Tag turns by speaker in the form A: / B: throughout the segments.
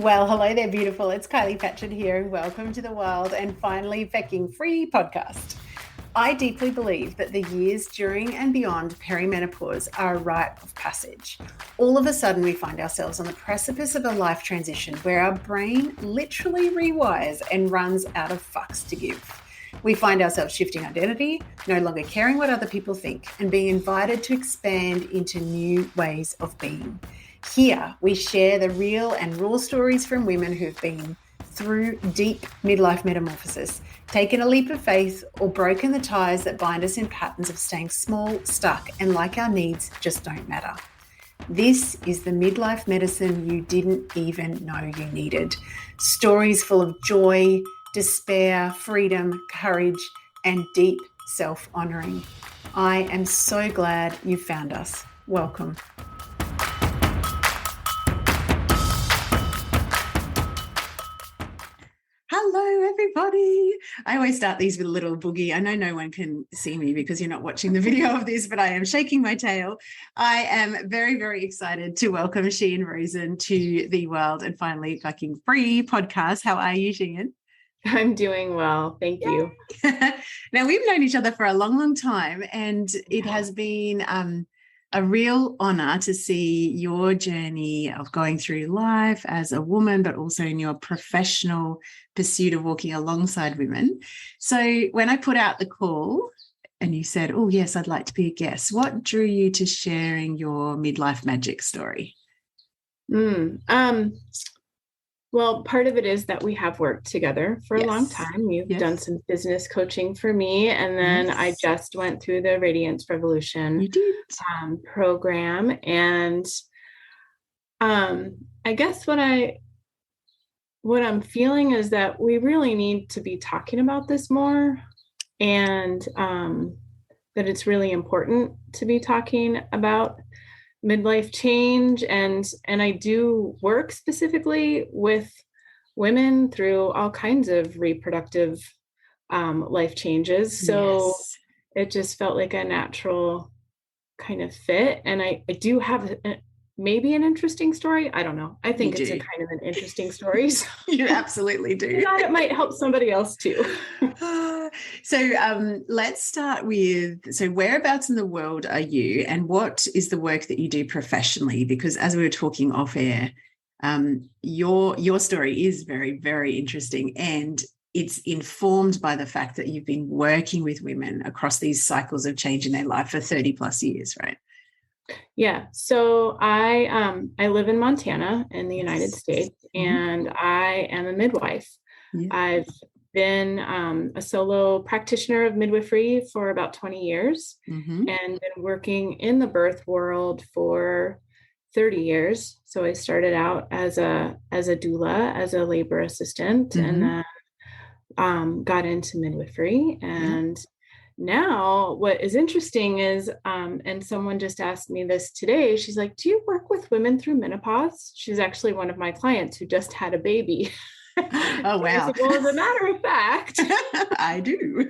A: Well, hello there, beautiful. It's Kylie Patchett here, and welcome to the Wild and Finally Fecking Free podcast. I deeply believe that the years during and beyond peri-menopause are a rite of passage. All of a sudden, we find ourselves on the precipice of a life transition where our brain literally rewires and runs out of fucks to give. We find ourselves shifting identity, no longer caring what other people think, and being invited to expand into new ways of being. Here, we share the real and raw stories from women who've been through deep midlife metamorphosis, taken a leap of faith, or broken the ties that bind us in patterns of staying small, stuck, and like our needs just don't matter. This is the midlife medicine you didn't even know you needed. Stories full of joy, despair, freedom, courage, and deep self-honoring. I am so glad you found us. Welcome. Hello, everybody. I always start these with a little boogie. I know no one can see me because you're not watching the video of this, but I am shaking my tail. I am very, very excited to welcome Sheehan Rosen to the Wild and Finally Fucking Free podcast. How are you, Sheehan?
B: I'm doing well. Thank you.
A: Now, we've known each other for a long, long time, and it has been a real honor to see your journey of going through life as a woman, but also in your professional pursuit of walking alongside women. So when I put out the call and you said, oh, yes, I'd like to be a guest, what drew you to sharing your midlife magic story?
B: Well, part of it is that we have worked together for a long time. You've done some business coaching for me. And then I just went through the Radiance Revolution program. And I guess what I'm feeling is that we really need to be talking about this more, and that it's really important to be talking about midlife change. And I do work specifically with women through all kinds of reproductive life changes. So it just felt like a natural kind of fit. And I do have maybe an interesting story. I don't know. I think it's a kind of an interesting story. So
A: you absolutely do.
B: I thought it might help somebody else too.
A: So let's start with, so whereabouts in the world are you, and what is the work that you do professionally? Because as we were talking off air, your story is very, very interesting, and it's informed by the fact that you've been working with women across these cycles of change in their life for 30 plus years, right?
B: Yeah. So I live in Montana in the United States, and I am a midwife. I've been a solo practitioner of midwifery for about 20 years and been working in the birth world for 30 years. So I started out as a doula, as a labor assistant, and then got into midwifery. And now what is interesting is, and someone just asked me this today, she's like, do you work with women through menopause? She's actually one of my clients who just had a baby.
A: Oh, wow.
B: Said, well, as a matter of fact,
A: I do.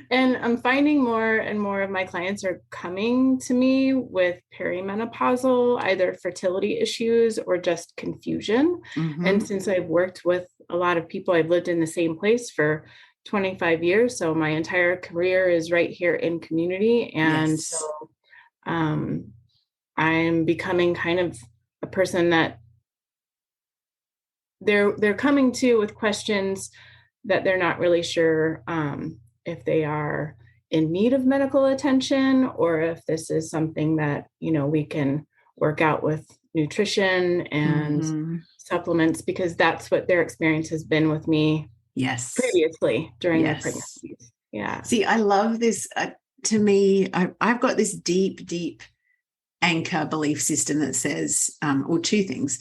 B: And I'm finding more and more of my clients are coming to me with perimenopausal, either fertility issues or just confusion. And since I've worked with a lot of people, I've lived in the same place for 25 years. So my entire career is right here in community. And so I'm becoming kind of a person that they're coming to with questions that they're not really sure if they are in need of medical attention, or if this is something that, we can work out with nutrition and supplements, because that's what their experience has been with me previously during their pregnancies. Yeah.
A: See, I love this. To me, I've got this deep, deep anchor belief system that says, or two things.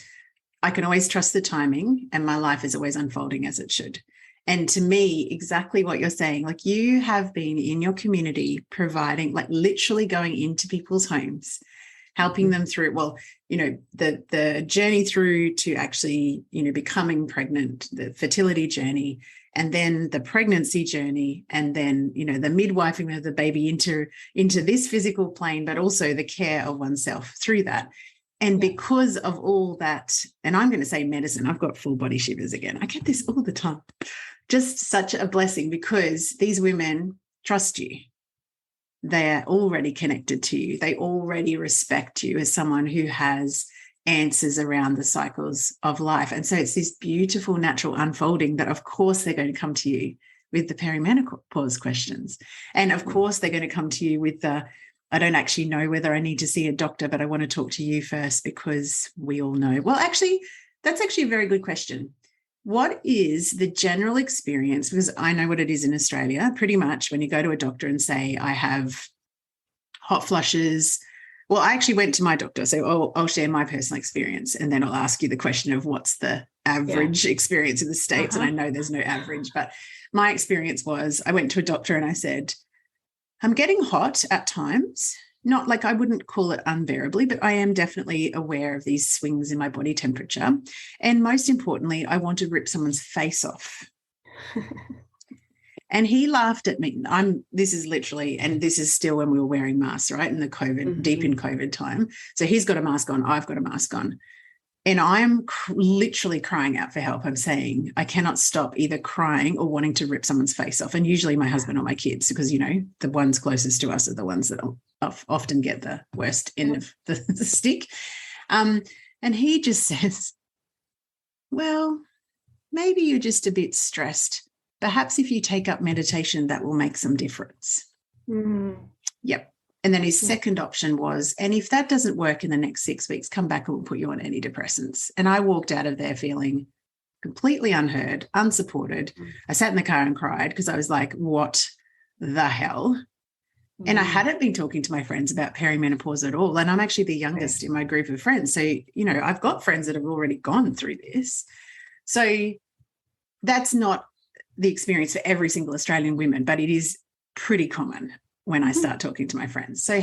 A: I can always trust the timing, and my life is always unfolding as it should. And to me, exactly what you're saying, like you have been in your community providing, like literally going into people's homes, helping them through, the journey through to actually, becoming pregnant, the fertility journey, and then the pregnancy journey, and then, the midwifing of the baby into this physical plane, but also the care of oneself through that. And because of all that, and I'm going to say medicine, I've got full body shivers again. I get this all the time. Just such a blessing, because these women trust you. They're already connected to you. They already respect you as someone who has answers around the cycles of life. And so it's this beautiful natural unfolding that, of course, they're going to come to you with the perimenopause questions. And of course, they're going to come to you with the, I don't actually know whether I need to see a doctor, but I want to talk to you first because we all know. Well, actually, that's actually a very good question. What is the general experience? Because I know what it is in Australia. Pretty much when you go to a doctor and say, I have hot flushes. Well, I actually went to my doctor, so I'll share my personal experience, and then I'll ask you the question of what's the average experience in the States. And I know there's no average, but my experience was I went to a doctor and I said, I'm getting hot at times. Not like I wouldn't call it unbearably, but I am definitely aware of these swings in my body temperature. And most importantly, I want to rip someone's face off. And he laughed at me. This is literally, and this is still when we were wearing masks, right? In the COVID, deep in COVID time. So he's got a mask on, I've got a mask on. And I'm literally crying out for help. I'm saying I cannot stop either crying or wanting to rip someone's face off. And usually my husband or my kids, because, you know, the ones closest to us are the ones that often get the worst end of the stick. And he just says, well, maybe you're just a bit stressed. Perhaps if you take up meditation, that will make some difference. Yep. And then his second option was, and if that doesn't work in the next 6 weeks, come back and we'll put you on antidepressants. And I walked out of there feeling completely unheard, unsupported. I sat in the car and cried because I was like, what the hell? And I hadn't been talking to my friends about perimenopause at all. And I'm actually the youngest in my group of friends. So, you know, I've got friends that have already gone through this. So that's not the experience for every single Australian woman, but it is pretty common when I start talking to my friends. So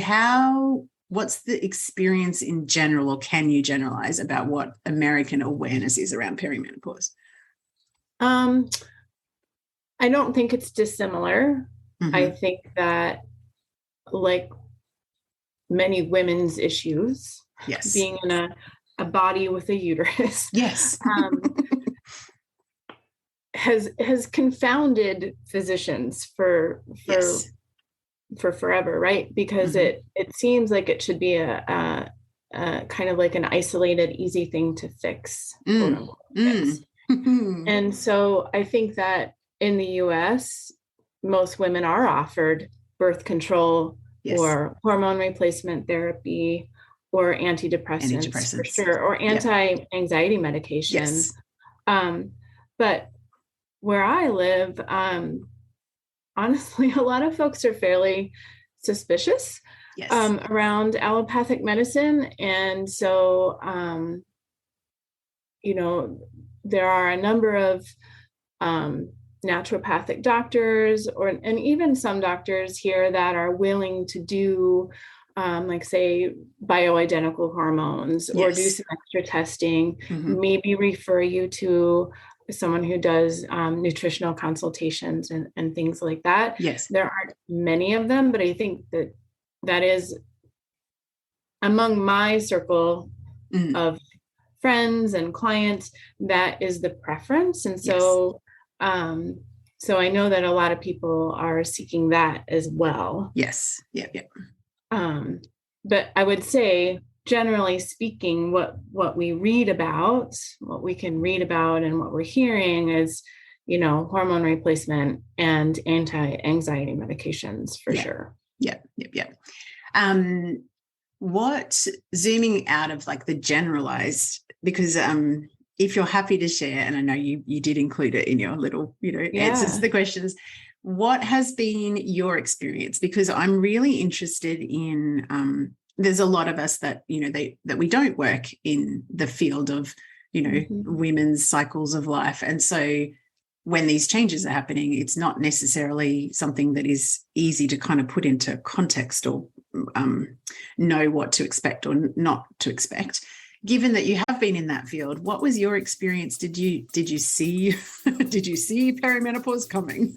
A: what's the experience in general, or can you generalize about what American awareness is around perimenopause?
B: I don't think it's dissimilar. I think that, like many women's issues, being in a body with a uterus, has confounded physicians for forever, right? Because it seems like it should be a kind of like an isolated, easy thing to fix. Quote unquote, fix. And so I think that in the US, most women are offered birth control or hormone replacement therapy or antidepressants for sure, or anti-anxiety medication. But where I live, honestly, a lot of folks are fairly suspicious around allopathic medicine. And so, you know, there are a number of naturopathic doctors and even some doctors here that are willing to do like say bioidentical hormones or do some extra testing, maybe refer you to someone who does nutritional consultations and things like that. There aren't many of them, but I think that is among my circle of friends and clients, that is the preference. And so so I know that a lot of people are seeking that as well. But I would say, generally speaking, what we read about, what we can read about and what we're hearing is, you know, hormone replacement and anti-anxiety medications for sure.
A: What, zooming out of like the generalized, because if you're happy to share, and I know you did include it in your little, you know, answers to the questions, what has been your experience? Because I'm really interested in, there's a lot of us that, you know, that we don't work in the field of, you know, women's cycles of life. And so when these changes are happening, it's not necessarily something that is easy to kind of put into context or know what to expect or not to expect. Given that you have been in that field, what was your experience? Did you see perimenopause coming?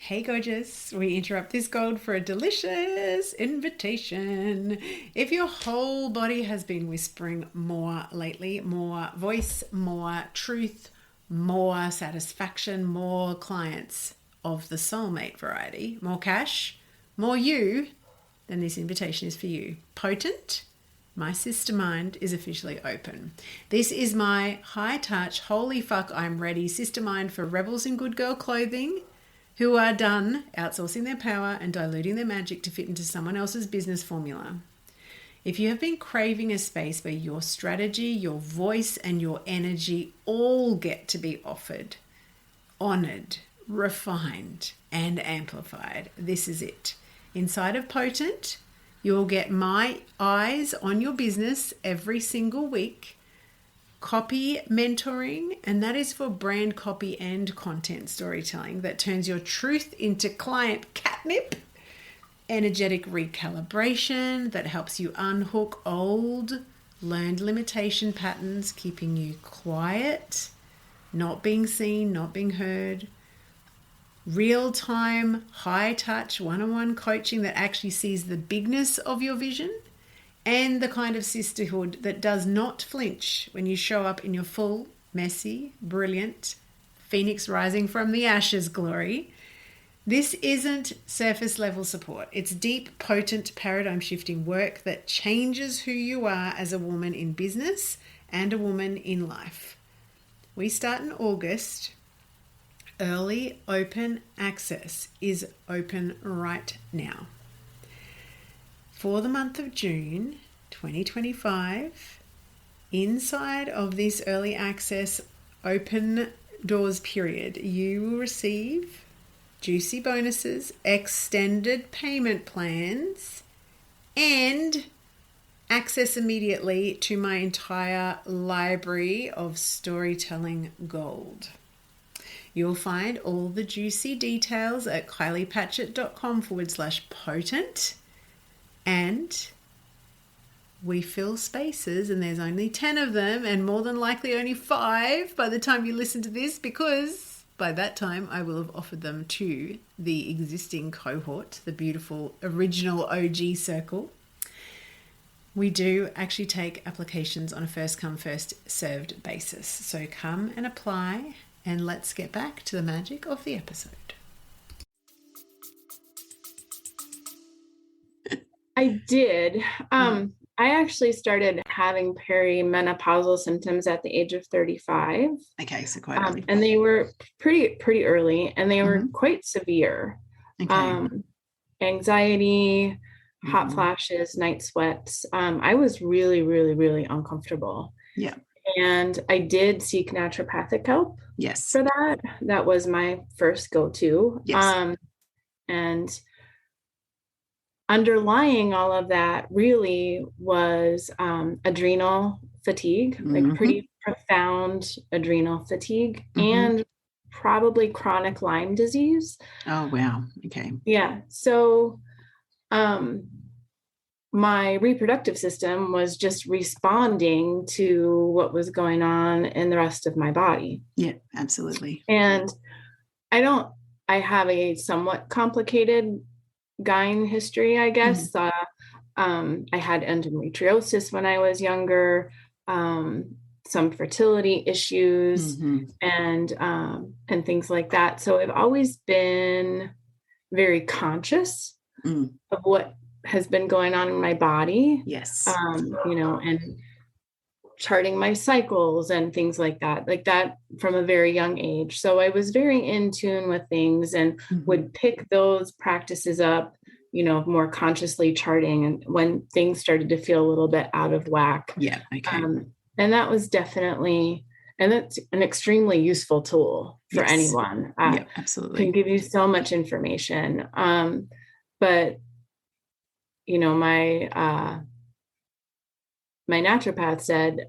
A: Hey gorgeous, we interrupt this gold for a delicious invitation. If your whole body has been whispering more lately, more voice, more truth, more satisfaction, more clients of the soulmate variety, more cash, more you, then this invitation is for you. Potent, my sister mind is officially open. This is my high touch, holy fuck, I'm ready sister mind for rebels in good girl clothing who are done outsourcing their power and diluting their magic to fit into someone else's business formula. If you have been craving a space where your strategy, your voice, and your energy all get to be offered, honored, refined, and amplified, this is it. Inside of Potent, you'll get my eyes on your business every single week. Copy mentoring, and that is for brand copy and content storytelling that turns your truth into client catnip. Energetic recalibration that helps you unhook old learned limitation patterns, keeping you quiet, not being seen, not being heard. Real-time, high-touch, one-on-one coaching that actually sees the bigness of your vision, and the kind of sisterhood that does not flinch when you show up in your full, messy, brilliant, phoenix rising from the ashes glory. This isn't surface level support. It's deep, potent, paradigm shifting work that changes who you are as a woman in business and a woman in life. We start in August. Early open access is open right now. For the month of June 2025, inside of this early access open doors period, you will receive juicy bonuses, extended payment plans, and access immediately to my entire library of storytelling gold. You'll find all the juicy details at kyliepatchett.com/potent. And we fill spaces, and there's only 10 of them, and more than likely only 5 by the time you listen to this, because by that time I will have offered them to the existing cohort, the beautiful original OG circle. We do actually take applications on a first come, first served basis. So come and apply, and let's get back to the magic of the episode.
B: I did. I actually started having perimenopausal symptoms at the age of 35.
A: Okay, so quite early.
B: And they were pretty early, and they were quite severe.
A: Okay.
B: Anxiety, hot flashes, night sweats. I was really, really, really uncomfortable.
A: Yeah.
B: And I did seek naturopathic help.
A: Yes.
B: For that. That was my first go-to.
A: Yes.
B: And underlying all of that really was adrenal fatigue, like pretty profound adrenal fatigue, and probably chronic Lyme disease.
A: Oh, wow. Okay.
B: Yeah. So my reproductive system was just responding to what was going on in the rest of my body.
A: Yeah, absolutely.
B: And I have a somewhat complicated gyne history, I guess. I had endometriosis when I was younger, some fertility issues, and things like that. So I've always been very conscious of what has been going on in my body.
A: Yes.
B: And charting my cycles and things like that from a very young age. So I was very in tune with things, and would pick those practices up, more consciously charting, and when things started to feel a little bit out of whack.
A: Yeah. Okay.
B: And that was definitely, and that's an extremely useful tool for anyone.
A: Yeah, absolutely.
B: Can give you so much information. But my naturopath said,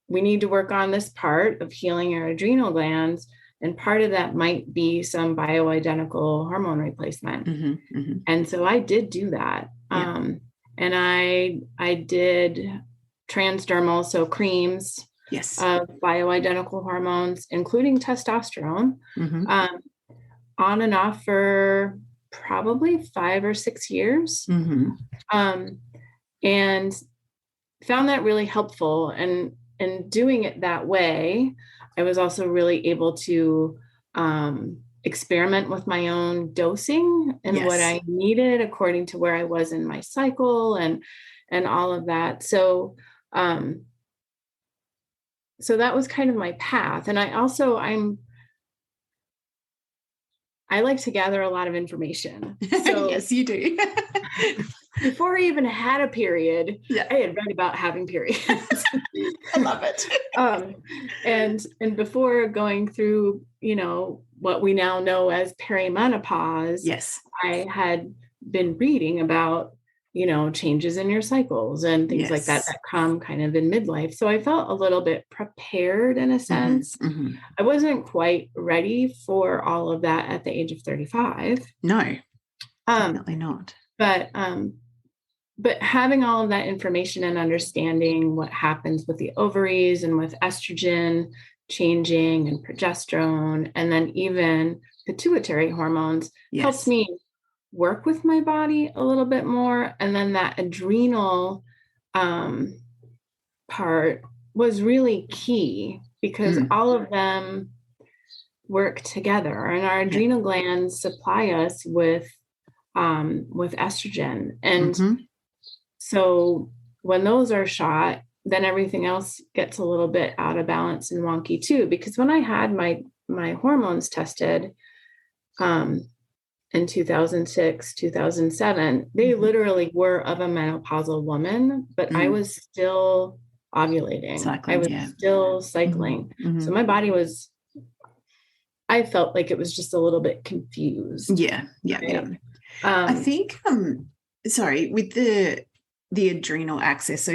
B: we need to work on this part of healing your adrenal glands. And part of that might be some bioidentical hormone replacement. And so I did do that.
A: Yeah.
B: And I did transdermal, so creams of bioidentical hormones, including testosterone. on and off for probably 5 or 6 years. And found that really helpful. And doing it that way, I was also really able to experiment with my own dosing and what I needed according to where I was in my cycle and all of that. So that was kind of my path. And I like to gather a lot of information. So
A: yes, you do.
B: before I even had a period, I had read about having periods.
A: I love it.
B: And before going through, what we now know as peri-menopause, I had been reading about, changes in your cycles and things like that come kind of in midlife. So I felt a little bit prepared in a sense. I wasn't quite ready for all of that at the age of 35.
A: No, definitely not.
B: But having all of that information and understanding what happens with the ovaries and with estrogen changing and progesterone, and then even pituitary hormones helps me work with my body a little bit more. And then that adrenal part was really key because all of them work together, and our adrenal glands supply us with estrogen. And so when those are shot, then everything else gets a little bit out of balance and wonky too. Because when I had my hormones tested in 2006, 2007, they literally were of a menopausal woman, but I was still ovulating. I was still cycling. So my body I felt like it was just a little bit confused.
A: Yeah. I think, sorry, with the adrenal axis. So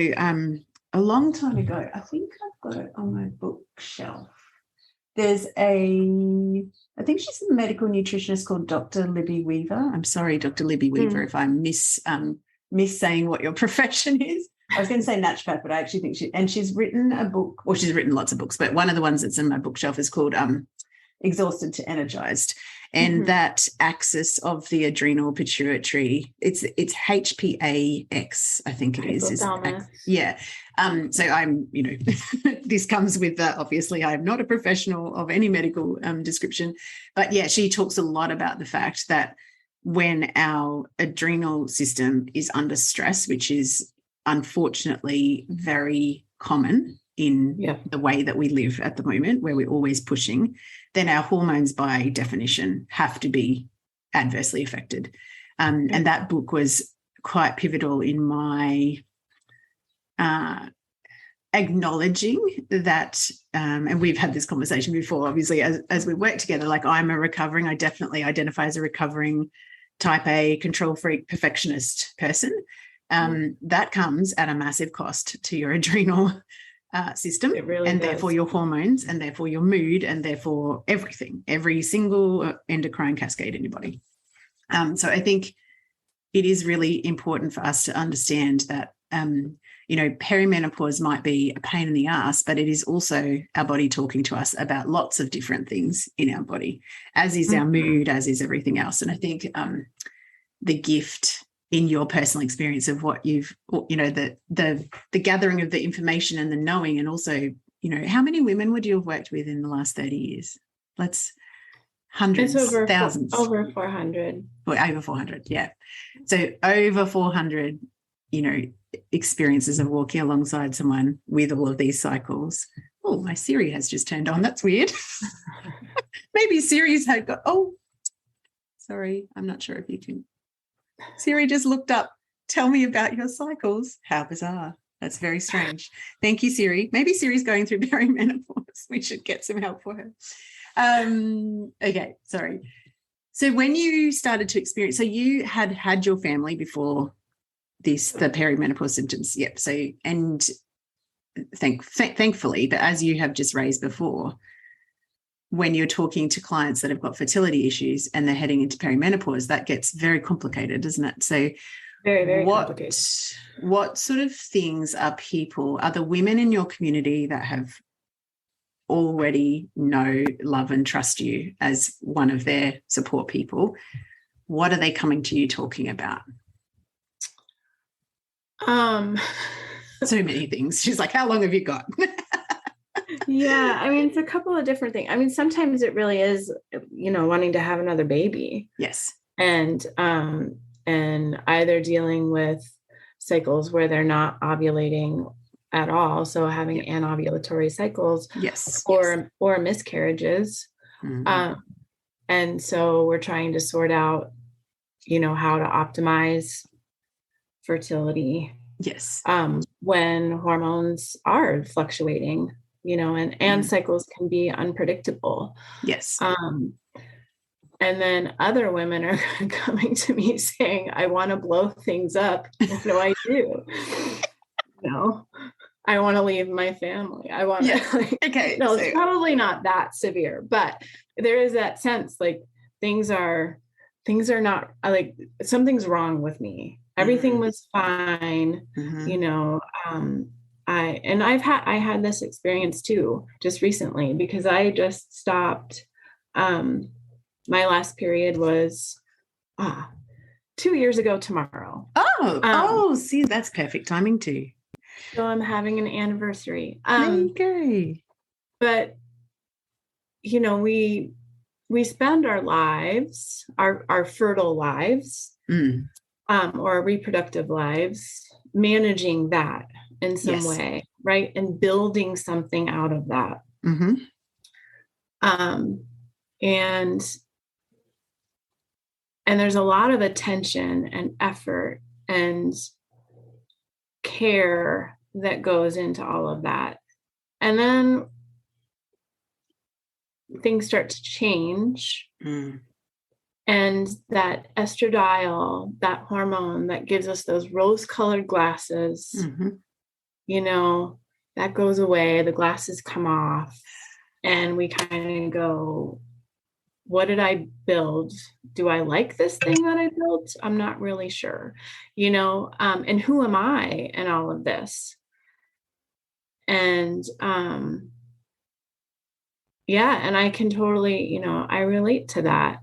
A: a long time ago, I think I've got it on my bookshelf. There's I think she's a medical nutritionist called Dr. Libby Weaver. I'm sorry, Dr. Libby Weaver, if I miss saying what your profession is. I was going to say naturopath, but I actually think she's written a book, or she's written lots of books, but one of the ones that's in my bookshelf is called Exhausted to Energized. And that axis of the adrenal pituitary, it's HPAX, I think it is. So I'm, this comes with obviously I'm not a professional of any medical description, but she talks a lot about the fact that when our adrenal system is under stress, which is unfortunately very common in the way that we live at the moment, where we're always pushing, then our hormones by definition have to be adversely affected. And that book was quite pivotal in my acknowledging that, and we've had this conversation before, obviously, as we work together, like I definitely identify as a recovering type A control freak perfectionist person. That comes at a massive cost to your adrenal system, and therefore your hormones, and therefore your mood, and therefore every single endocrine cascade in your body. So I think it is really important for us to understand that, perimenopause might be a pain in the ass, but it is also our body talking to us about lots of different things in our body, as is our mood, as is everything else. And I think the gift in your personal experience of what you've, the gathering of the information and the knowing, and also, how many women would you have worked with in the last 30 years? Hundreds, thousands.
B: Over 400.
A: Over 400, yeah. So over 400, experiences of walking alongside someone with all of these cycles. Oh, my Siri has just turned on. That's weird. Maybe Siri's had got, sorry, I'm not sure if you can. Siri just looked up, tell me about your cycles. How bizarre. That's very strange. Thank you, Siri. Maybe Siri's going through peri-menopause. We should get some help for her. Okay, sorry. So when you started to experience, so you had your family before the peri-menopause symptoms. Yep. So, and thankfully, but as you have just raised before, when you're talking to clients that have got fertility issues and they're heading into perimenopause, that gets very complicated, doesn't it? So
B: very, very complicated.
A: What sort of things are the women in your community that have already know, love and trust you as one of their support people, what are they coming to you talking about? So many things. She's like, how long have you got?
B: Yeah, I mean, it's a couple of different things. I mean, sometimes it really is, wanting to have another baby.
A: Yes.
B: And either dealing with cycles where they're not ovulating at all, so having anovulatory cycles, or miscarriages.
A: Mm-hmm.
B: And so we're trying to sort out, how to optimize fertility.
A: Yes.
B: When hormones are fluctuating, and cycles can be unpredictable.
A: Yes.
B: And then other women are coming to me saying, I want to blow things up. What do I do? I want to leave my family. I want to, it's probably not that severe, but there is that sense, like things are not, like something's wrong with me. Everything was fine. I had this experience too, just recently, because I just stopped. My last period was 2 years ago tomorrow.
A: See, that's perfect timing too.
B: So I'm having an anniversary.
A: There you go.
B: But we spend our lives, our fertile lives, or reproductive lives, managing that in some way, right? And building something out of that.
A: Mm-hmm.
B: And there's a lot of attention and effort and care that goes into all of that. And then things start to change. And that estradiol, that hormone that gives us those rose-colored glasses, that goes away, the glasses come off, and we kind of go, what did I build? Do I like this thing that I built? I'm not really sure, and who am I in all of this? And, and I can totally, I relate to that.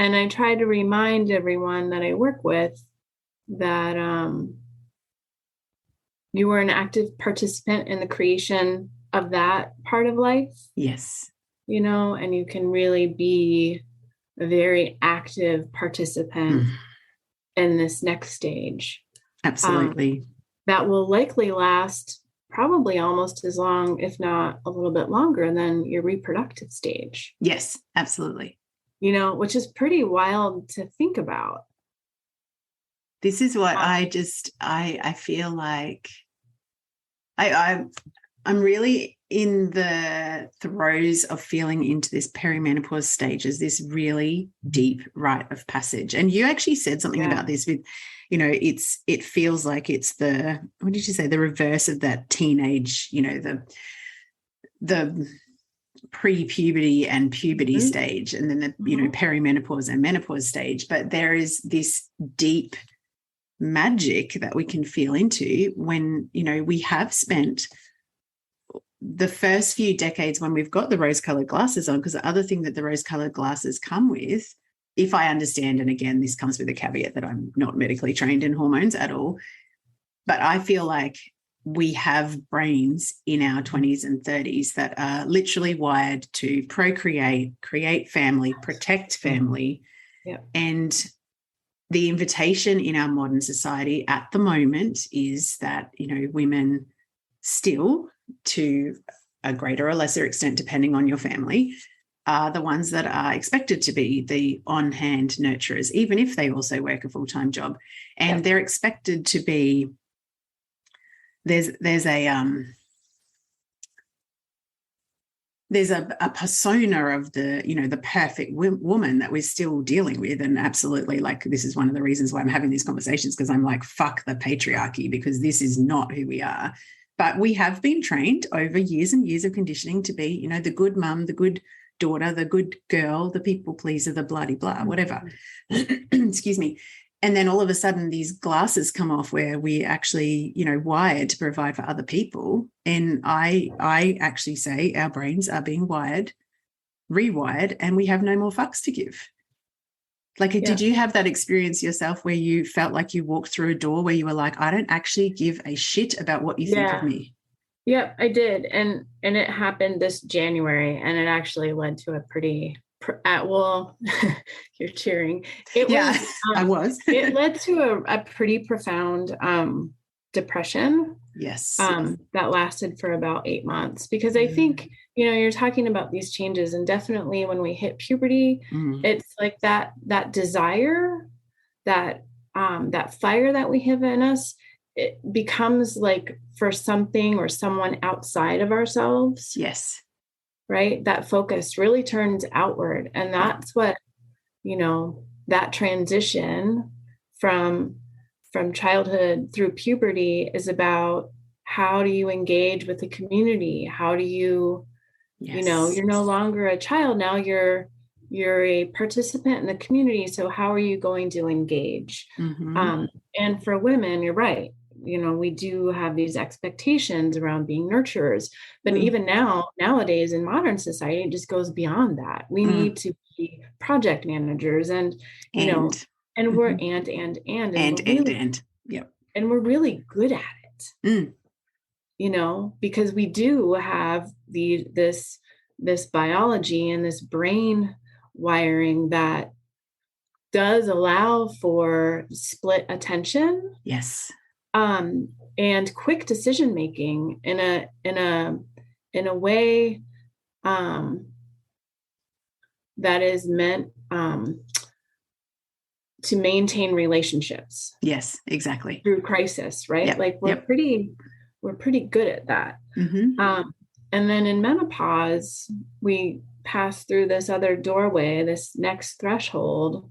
B: And I try to remind everyone that I work with that, you were an active participant in the creation of that part of life.
A: Yes.
B: And you can really be a very active participant in this next stage.
A: Absolutely.
B: That will likely last probably almost as long, if not a little bit longer, than your reproductive stage.
A: Yes, absolutely.
B: Which is pretty wild to think about.
A: This is what I feel like I'm really in the throes of feeling into this perimenopause stage as this really deep rite of passage. And you actually said something about this with, it feels like it's what did you say? The reverse of that teenage, the pre-puberty and puberty stage, and then the, perimenopause and menopause stage. But there is this deep magic that we can feel into when, we have spent the first few decades when we've got the rose-colored glasses on, because the other thing that the rose-colored glasses come with, if I understand, and again, this comes with a caveat that I'm not medically trained in hormones at all, but I feel like we have brains in our 20s and 30s that are literally wired to procreate, create family, protect family. And the invitation in our modern society at the moment is that, women still, to a greater or lesser extent, depending on your family, are the ones that are expected to be the on-hand nurturers, even if they also work a full-time job. And they're expected to be, there's a persona of the, the perfect woman that we're still dealing with. And absolutely, like, this is one of the reasons why I'm having these conversations, because I'm like, fuck the patriarchy, because this is not who we are. But we have been trained over years and years of conditioning to be, the good mum, the good daughter, the good girl, the people pleaser, the bloody blah, whatever. Excuse me. And then all of a sudden these glasses come off where we actually, wired to provide for other people. And I actually say our brains are being rewired, and we have no more fucks to give. Like, did you have that experience yourself where you felt like you walked through a door where you were like, I don't actually give a shit about what you think of me?
B: Yep, I did. And it happened this January, and it actually led to a pretty you're cheering.
A: I was.
B: It led to a pretty profound depression.
A: Yes.
B: That lasted for about 8 months, because I think, you're talking about these changes, and definitely when we hit puberty, it's like that desire, that fire that we have in us, it becomes like for something or someone outside of ourselves.
A: Yes.
B: Right. That focus really turns outward. And that's what, that transition from childhood through puberty is about. How do you engage with the community? How do you, you're no longer a child now, you're a participant in the community. So how are you going to engage? And for women, you're right. We do have these expectations around being nurturers, but even nowadays in modern society, it just goes beyond that. We need to be project managers and we're
A: yep.
B: And we're really good at it, because we do have this biology and this brain wiring that does allow for split attention.
A: Yes.
B: And quick decision making in a way that is meant to maintain relationships.
A: Yes, exactly.
B: Through crisis, right? Yep. Like we're pretty good at that. And then in menopause, we pass through this other doorway, this next threshold,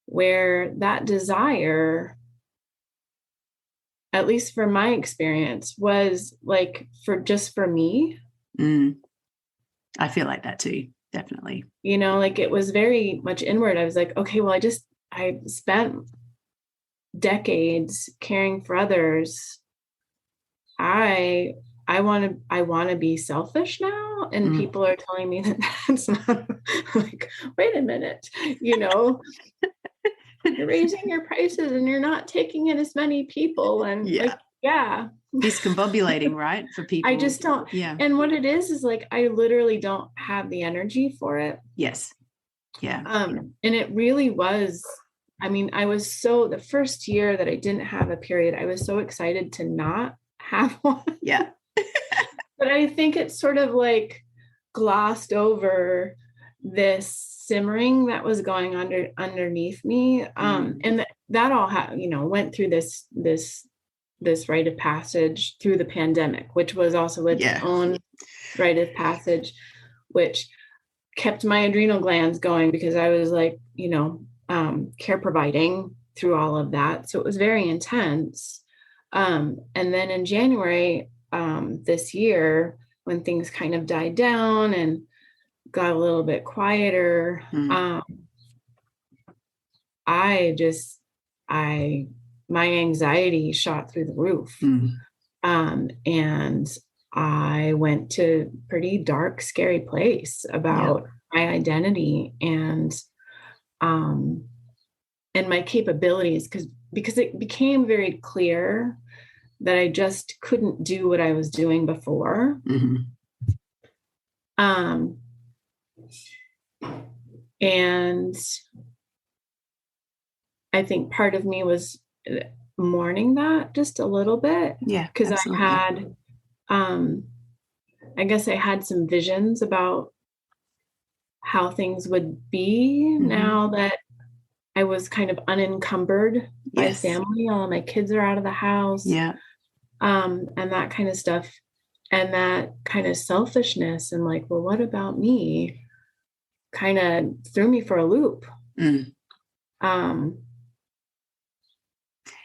B: where that desire, at least for my experience, was like for me.
A: I feel like that too. Definitely.
B: Like it was very much inward. I was like, okay, well, I spent decades caring for others. I want to be selfish now. And people are telling me that that's not, like, wait a minute, you're raising your prices and you're not taking in as many people. And
A: discombobulating, right? For people.
B: I just don't. Yeah. And what it is like, I literally don't have the energy for it.
A: Yes. Yeah.
B: And it really was, I was the first year that I didn't have a period, I was so excited to not have one.
A: Yeah.
B: But I think it's sort of like glossed over this simmering that was going underneath me. And that all went through this rite of passage through the pandemic, which was also its own rite of passage, which kept my adrenal glands going because I was like, care providing through all of that. So it was very intense. And then in January, this year, when things kind of died down and got a little bit quieter, my anxiety shot through the roof. And I went to a pretty dark, scary place about my identity and my capabilities, because it became very clear that I just couldn't do what I was doing before. And I think part of me was mourning that just a little bit.
A: Yeah.
B: Because I had, I guess I had some visions about how things would be now that I was kind of unencumbered by family. All of my kids are out of the house.
A: Yeah.
B: And that kind of stuff. And that kind of selfishness and like, well, what about me? Kind of threw me for a loop.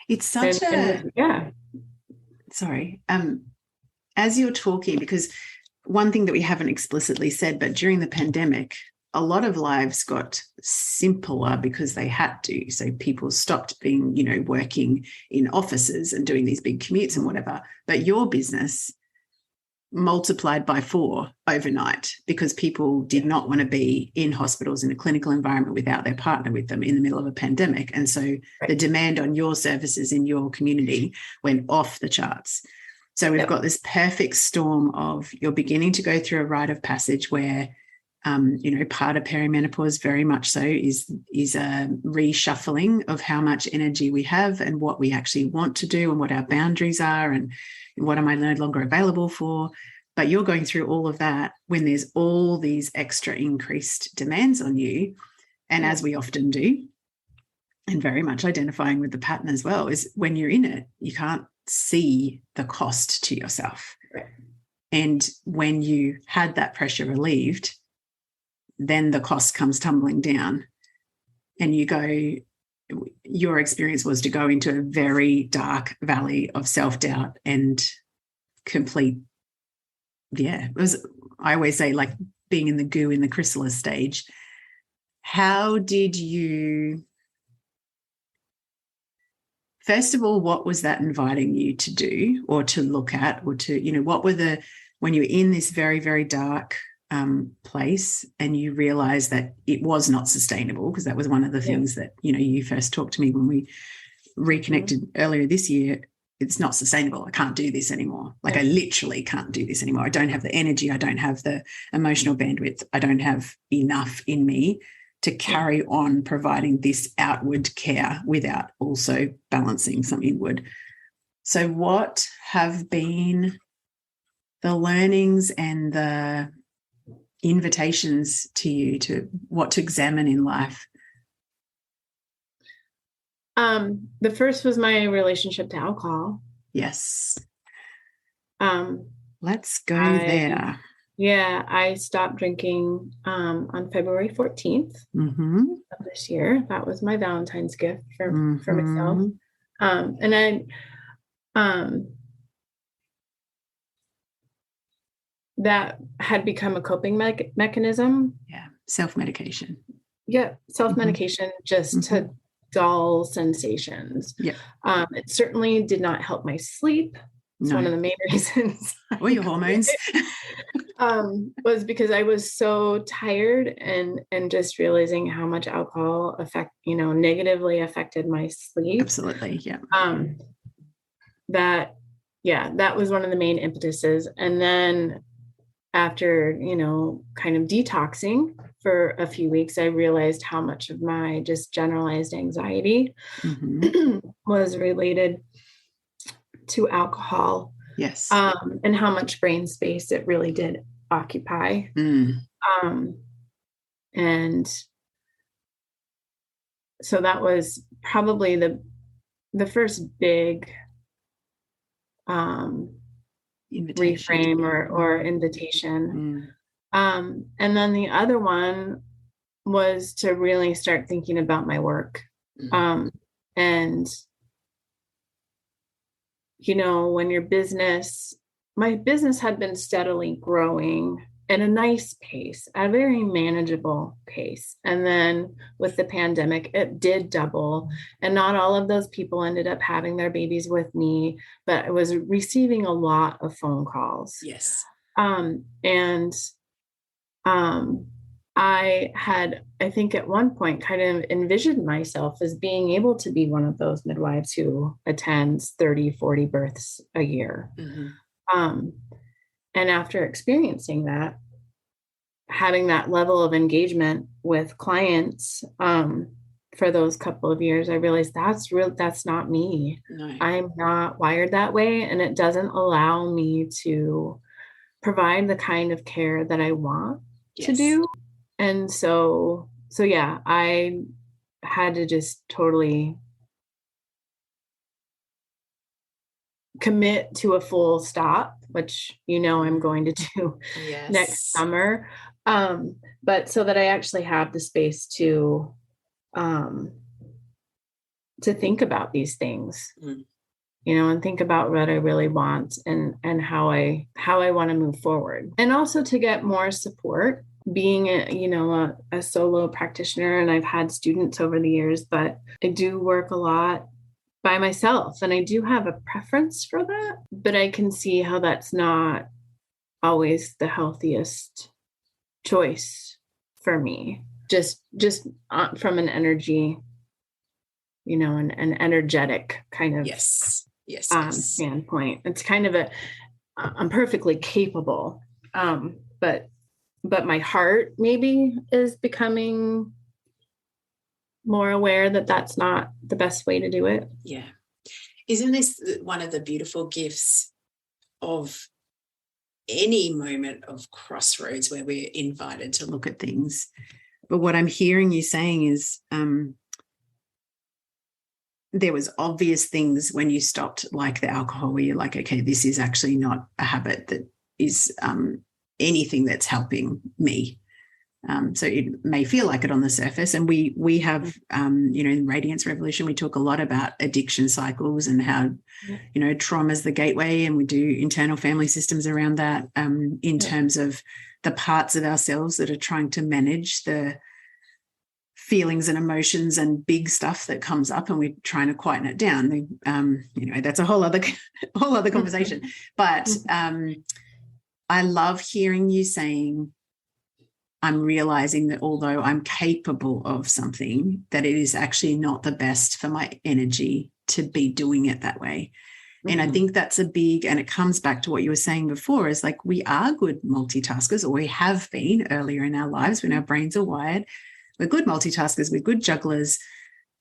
A: It's such sorry. As you're talking, because one thing that we haven't explicitly said, but during the pandemic, a lot of lives got simpler because they had to. So people stopped being, working in offices and doing these big commutes and whatever. But your business multiplied by 4 overnight because people did not want to be in hospitals in a clinical environment without their partner with them in the middle of a pandemic. And so the demand on your services in your community went off the charts. So we've got this perfect storm of you're beginning to go through a rite of passage where part of perimenopause very much so is a reshuffling of how much energy we have and what we actually want to do and what our boundaries are and what am I no longer available for. But you're going through all of that when there's all these extra increased demands on you. And as we often do, and very much identifying with the pattern as well, is when you're in it, you can't see the cost to yourself. Right. And when you had that pressure relieved, then the cost comes tumbling down and your experience was to go into a very dark valley of self-doubt and complete, it was, I always say, like being in the goo in the chrysalis stage. How did you, first of all, what was that inviting you to do or to look at or to, what were when you were in this very, very dark place and you realize that it was not sustainable, because that was one of the things that you first talked to me when we reconnected earlier this year. It's not sustainable. I can't do this anymore. I literally can't do this anymore. I don't have the energy. I don't have the emotional bandwidth. I don't have enough in me to carry on providing this outward care without also balancing some inward. So what have been the learnings and the invitations to you to what to examine in life?
B: The first was my relationship to alcohol.
A: Yes. Let's go there.
B: Yeah, I stopped drinking on February 14th of this year. That was my Valentine's gift for myself. And I that had become a coping mechanism.
A: Yeah, self-medication.
B: Yeah, self-medication just to dull sensations.
A: Yeah.
B: It certainly did not help my sleep. It's one of the main reasons.
A: Or your hormones.
B: Was because I was so tired and just realizing how much alcohol negatively affected my sleep.
A: Absolutely. Yeah.
B: That was one of the main impetuses. And then after, kind of detoxing for a few weeks, I realized how much of my just generalized anxiety was related to alcohol.
A: Yes.
B: And how much brain space it really did occupy. And so that was probably the first big reframe or invitation. And then the other one was to really start thinking about my work. And when my business had been steadily growing at a nice pace, at a very manageable pace. And then with the pandemic, it did double. And not all of those people ended up having their babies with me, but I was receiving a lot of phone calls.
A: Yes.
B: I had, I think at one point kind of envisioned myself as being able to be one of those midwives who attends 30, 40 births a year. And after experiencing that, having that level of engagement with clients for those couple of years, I realized that's not me. No. I'm not wired that way. And it doesn't allow me to provide the kind of care that I want to do. And so I had to just totally commit to a full stop, which, I'm going to do next summer. But so that I actually have the space to think about these things, and think about what I really want and how I want to move forward, and also to get more support being a solo practitioner, and I've had students over the years, but I do work a lot by myself, and I do have a preference for that, but I can see how that's not always the healthiest choice for me. Just from an energy, an energetic kind of
A: yes.
B: standpoint. It's kind of I'm perfectly capable, but my heart maybe is becoming more aware that that's not the best way to do it.
A: Yeah. Isn't this one of the beautiful gifts of any moment of crossroads where we're invited to look at things? But what I'm hearing you saying is there was obvious things when you stopped, like the alcohol, where you're like, okay, this is actually not a habit that is anything that's helping me. So it may feel like it on the surface. And we have, in Radiance Revolution, we talk a lot about addiction cycles and how, trauma is the gateway, and we do internal family systems around that in terms of the parts of ourselves that are trying to manage the feelings and emotions and big stuff that comes up, and we're trying to quieten it down. That's a whole other conversation. But I love hearing you saying, I'm realizing that although I'm capable of something, that it is actually not the best for my energy to be doing it that way. And I think that's and it comes back to what you were saying before, is like, we are good multitaskers, or we have been earlier in our lives when our brains are wired. We're good multitaskers, we're good jugglers.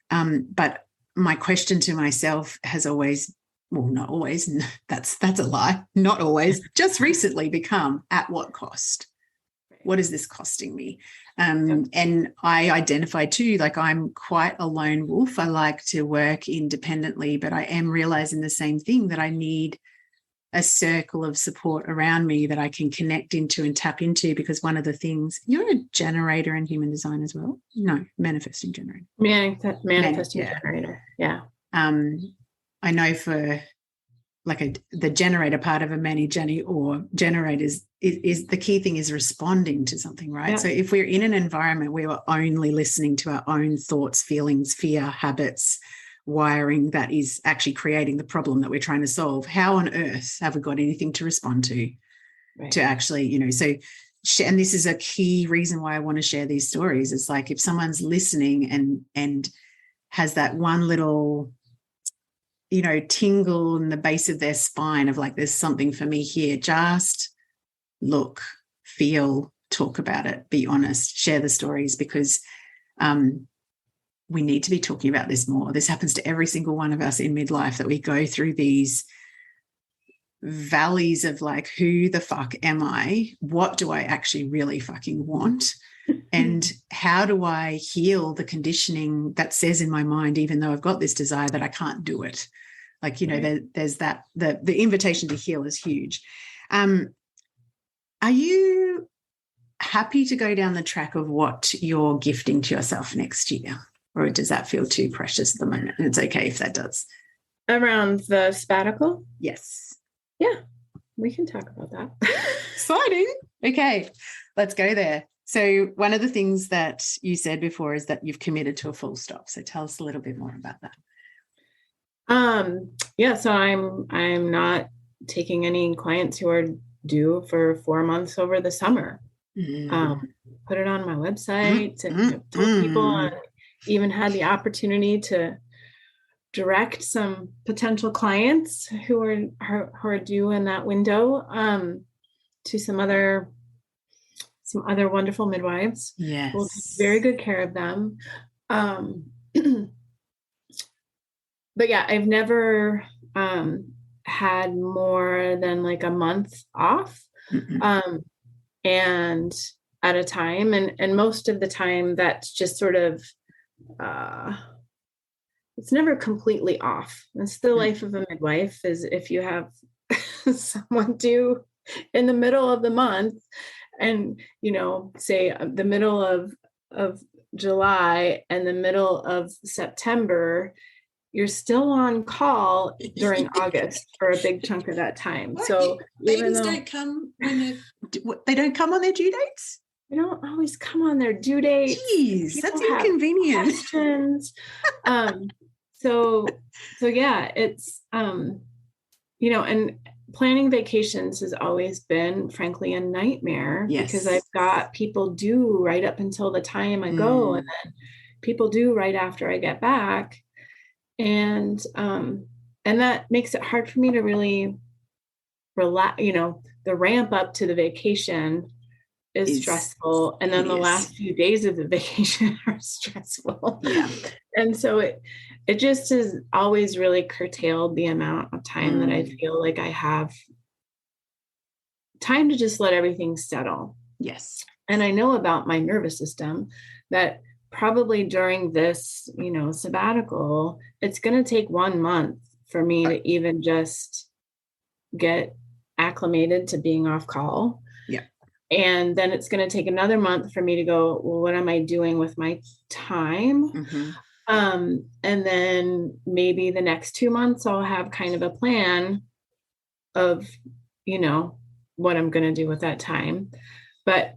A: But my question to myself has always, well, not always, that's a lie, not always, just recently become, at what cost? What is this costing me? And I identify too, like, I'm quite a lone wolf. I like to work independently, but I am realizing the same thing, that I need a circle of support around me that I can connect into and tap into, because one of the things, you're a generator in human design as well. No, manifesting generator.
B: Manifesting generator. Yeah.
A: I know for the generator part of a Mani Jenny or generators is the key thing is responding to something, right? Yeah. So if we're in an environment where we're only listening to our own thoughts, feelings, fear, habits, wiring that is actually creating the problem that we're trying to solve, how on earth have we got anything to respond to? Right. To actually, and this is a key reason why I want to share these stories. It's like, if someone's listening and has that one little tingle in the base of their spine of like, there's something for me here, just look, feel, talk about it, be honest, share the stories, because we need to be talking about this more. This happens to every single one of us in midlife, that we go through these valleys of like, who the fuck am I? What do I actually really fucking want? And how do I heal the conditioning that says in my mind, even though I've got this desire, that I can't do it? Like, there's that, the invitation to heal is huge. Are you happy to go down the track of what you're gifting to yourself next year? Or does that feel too precious at the moment? And it's okay if that does.
B: Around the sabbatical?
A: Yes.
B: Yeah, we can talk about that.
A: Exciting. Okay, let's go there. So one of the things that you said before is that you've committed to a full stop. So tell us a little bit more about that.
B: So I'm not taking any clients who are due for 4 months over the summer. Put it on my website and told people, and even had the opportunity to direct some potential clients who are due in that window to some other wonderful midwives.
A: Yes.
B: We'll take very good care of them. But yeah, I've never had more than like a month off and at a time. And most of the time that's just sort of, it's never completely off. It's the life of a midwife, is if you have someone due in the middle of the month, and say the middle of July and the middle of September, you're still on call during August for a big chunk of that time. What? So
A: babies don't come when they don't come on their due dates?
B: they don't always come on their due dates.
A: Jeez, that's inconvenient.
B: Questions. So yeah, it's, and planning vacations has always been, frankly, a nightmare, because I've got people due right up until the time I go, and then people due right after I get back. And that makes it hard for me to really relax. The ramp up to the vacation is stressful. And then the last few days of the vacation are stressful.
A: Yeah.
B: And so it just has always really curtailed the amount of time that I feel like I have time to just let everything settle.
A: Yes.
B: And I know about my nervous system that probably during this, sabbatical, it's going to take 1 month for me to even just get acclimated to being off call.
A: Yeah.
B: And then it's going to take another month for me to go, well, what am I doing with my time?
A: Mm-hmm.
B: And then maybe the next 2 months, I'll have kind of a plan of, what I'm going to do with that time. But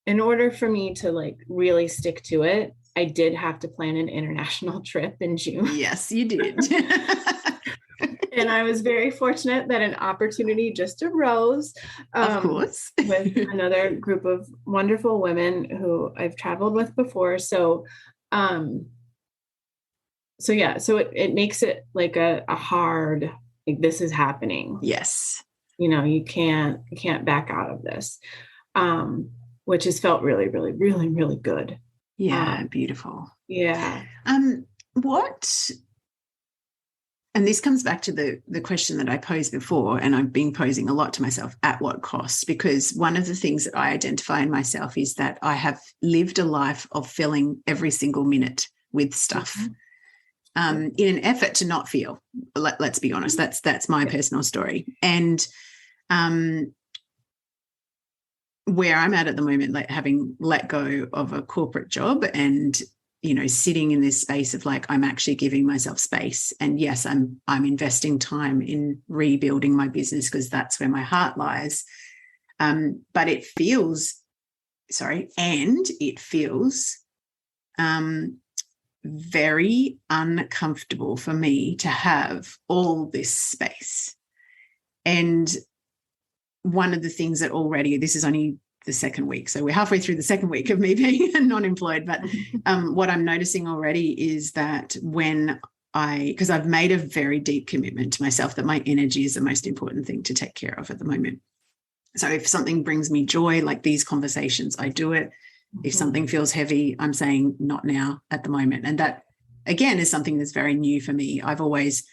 B: in order for me to really stick to it, I did have to plan an international trip in June.
A: Yes, you did.
B: And I was very fortunate that an opportunity just arose.
A: Of course.
B: With another group of wonderful women who I've traveled with before. So it makes it like a hard, this is happening.
A: Yes.
B: You can't back out of this, which has felt really, really, really, really good.
A: Yeah. Beautiful.
B: Yeah.
A: And this comes back to the question that I posed before, and I've been posing a lot to myself, at what cost? Because one of the things that I identify in myself is that I have lived a life of filling every single minute with stuff. Mm-hmm. In an effort to not feel. Let's be honest, that's my personal story. And where I'm at the moment, like having let go of a corporate job and sitting in this space of I'm actually giving myself space. And yes, I'm investing time in rebuilding my business because that's where my heart lies. But it feels very uncomfortable for me to have all this space. And one of the things that already, this is only the second week, so we're halfway through the second week of me being non-employed, but what I'm noticing already is that because I've made a very deep commitment to myself that my energy is the most important thing to take care of at the moment. So if something brings me joy, like these conversations, I do it. If something feels heavy, I'm saying not now at the moment. And that, again, is something that's very new for me. I've always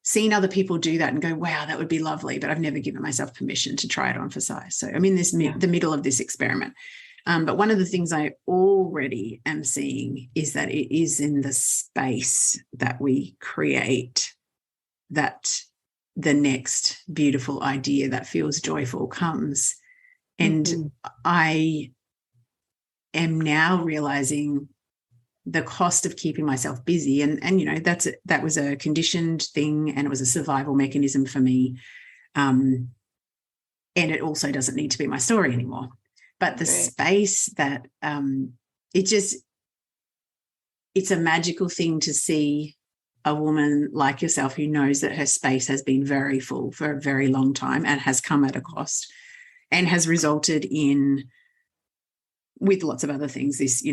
A: seen other people do that and go, wow, that would be lovely, but I've never given myself permission to try it on for size. So I'm in the middle of this experiment. But one of the things I already am seeing is that it is in the space that we create that the next beautiful idea that feels joyful comes. And I am now realizing the cost of keeping myself busy. And that was a conditioned thing, and it was a survival mechanism for me. And it also doesn't need to be my story anymore. But the space that it's a magical thing to see a woman like yourself who knows that her space has been very full for a very long time and has come at a cost and has resulted in, with lots of other things, this,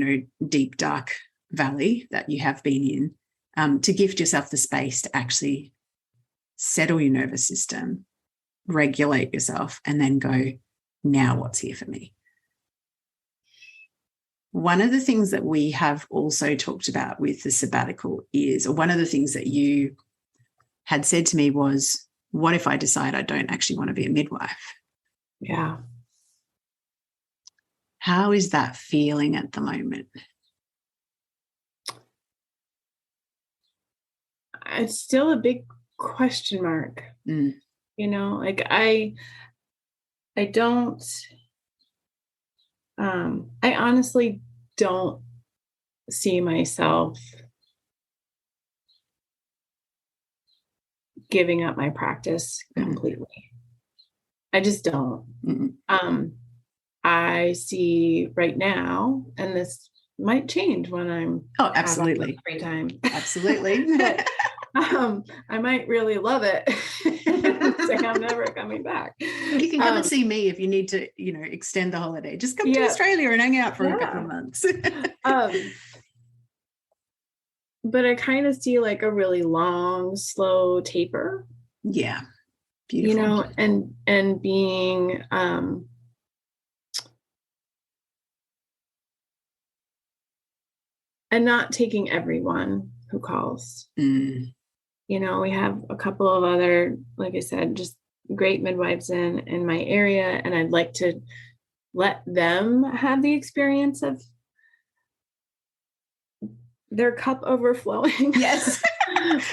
A: deep, dark valley that you have been in, to gift yourself the space to actually settle your nervous system, regulate yourself, and then go, now what's here for me? One of the things that we have also talked about with the sabbatical is, or one of the things that you had said to me was, what if I decide I don't actually want to be a midwife?
B: Yeah.
A: How is that feeling at the moment?
B: It's still a big question mark. I don't, I honestly don't see myself giving up my practice completely. I just don't. I see right now, and this might change when I'm
A: absolutely
B: free time.
A: Absolutely.
B: But, I might really love it. Say I'm never coming back.
A: You can come and see me if you need to, extend the holiday. Just come to Australia and hang out for a couple of months.
B: But I kind of see like a really long, slow taper.
A: Yeah. Beautiful.
B: And being, and not taking everyone who calls. We have a couple of other, like I said, just great midwives in my area, and I'd like to let them have the experience of their cup overflowing.
A: Yes.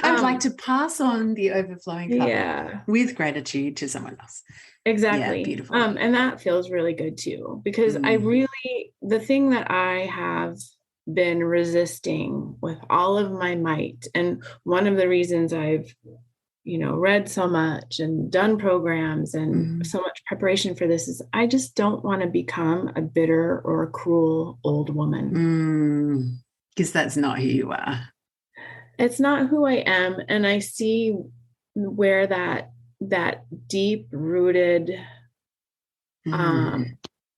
A: I'd like to pass on the overflowing cup with gratitude to someone else.
B: Exactly.
A: Yeah, beautiful.
B: And that feels really good too, because the thing that I have been resisting with all of my might, and one of the reasons I've read so much and done programs and so much preparation for this, is I just don't want to become a bitter or a cruel old woman.
A: Because that's not who you are.
B: It's not who I am. And I see where that deep rooted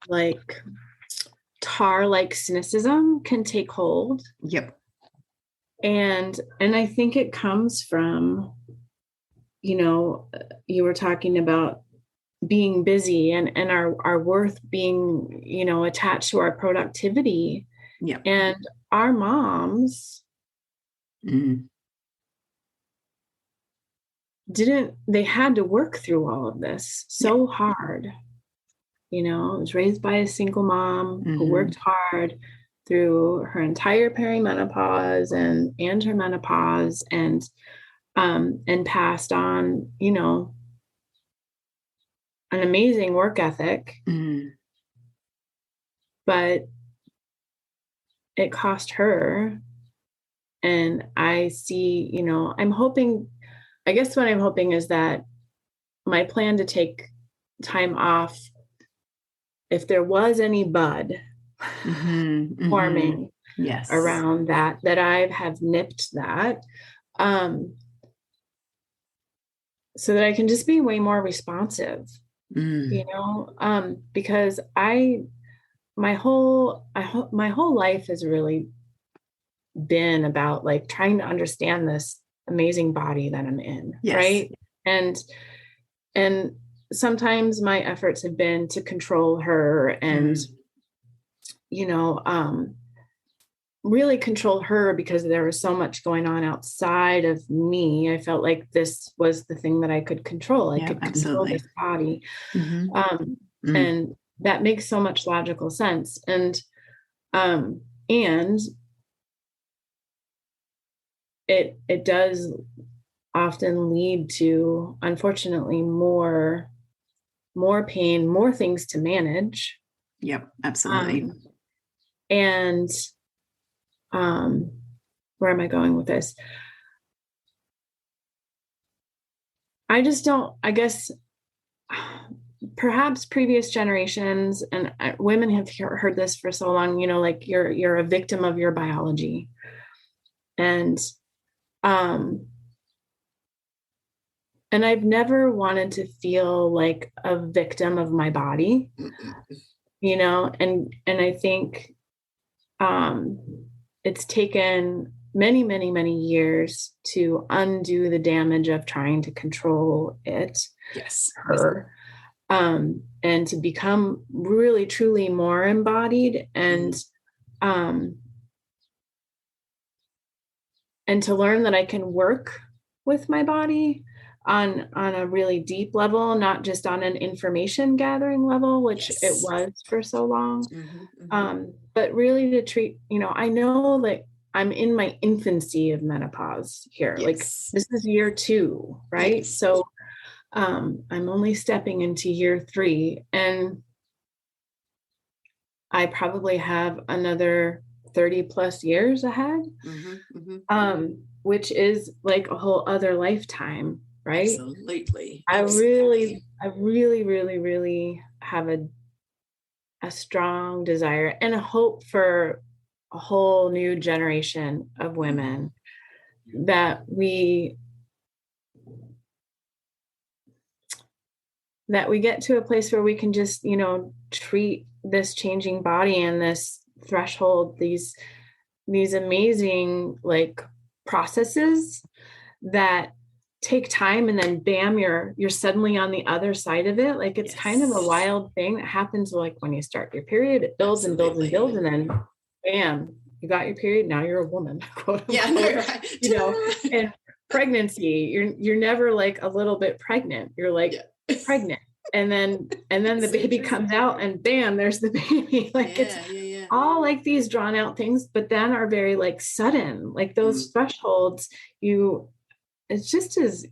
B: like tar-like cynicism can take hold.
A: Yep.
B: And I think it comes from, you were talking about being busy and our worth being, attached to our productivity.
A: Yeah.
B: And our moms they had to work through all of this so hard. I was raised by a single mom who worked hard through her entire perimenopause and her menopause, and passed on, an amazing work ethic. But it cost her. And I see, I guess what I'm hoping is that my plan to take time off, if there was any bud forming around that I have nipped that, so that I can just be way more responsive, because my whole life has really been about like trying to understand this amazing body that I'm in. Right. And sometimes my efforts have been to control her and, really control her, because there was so much going on outside of me. I felt like this was the thing that I could control. I could control this body. And that makes so much logical sense. And it does often lead to, unfortunately, more pain, more things to manage.
A: Yep, absolutely.
B: And where am I going with this? I just don't, I guess, perhaps previous generations and women have heard this for so long, like you're a victim of your biology. And I've never wanted to feel like a victim of my body, and I think it's taken many, many, many years to undo the damage of trying to control it.
A: Yes.
B: Her. And to become really, truly more embodied and to learn that I can work with my body on a really deep level, not just on an information gathering level, which it was for so long. But really to treat, I know that I'm in my infancy of menopause here. Like this is year 2, right? So I'm only stepping into year 3, and I probably have another 30 plus years ahead, which is like a whole other lifetime, right?
A: Absolutely.
B: I really, really, really have a a strong desire and a hope for a whole new generation of women that we get to a place where we can just, treat this changing body and this threshold, these amazing like processes that take time, and then bam, you're suddenly on the other side of it. Like it's kind of a wild thing that happens like when you start your period, it builds and builds and builds, and then bam, you got your period, now you're a woman, quote unquote.
A: Yeah, no, right.
B: And pregnancy, you're never like a little bit pregnant, you're like pregnant, and then the baby comes out and bam, there's the baby. Like it's all like these drawn out things, but then are very like sudden, like those thresholds. It's just as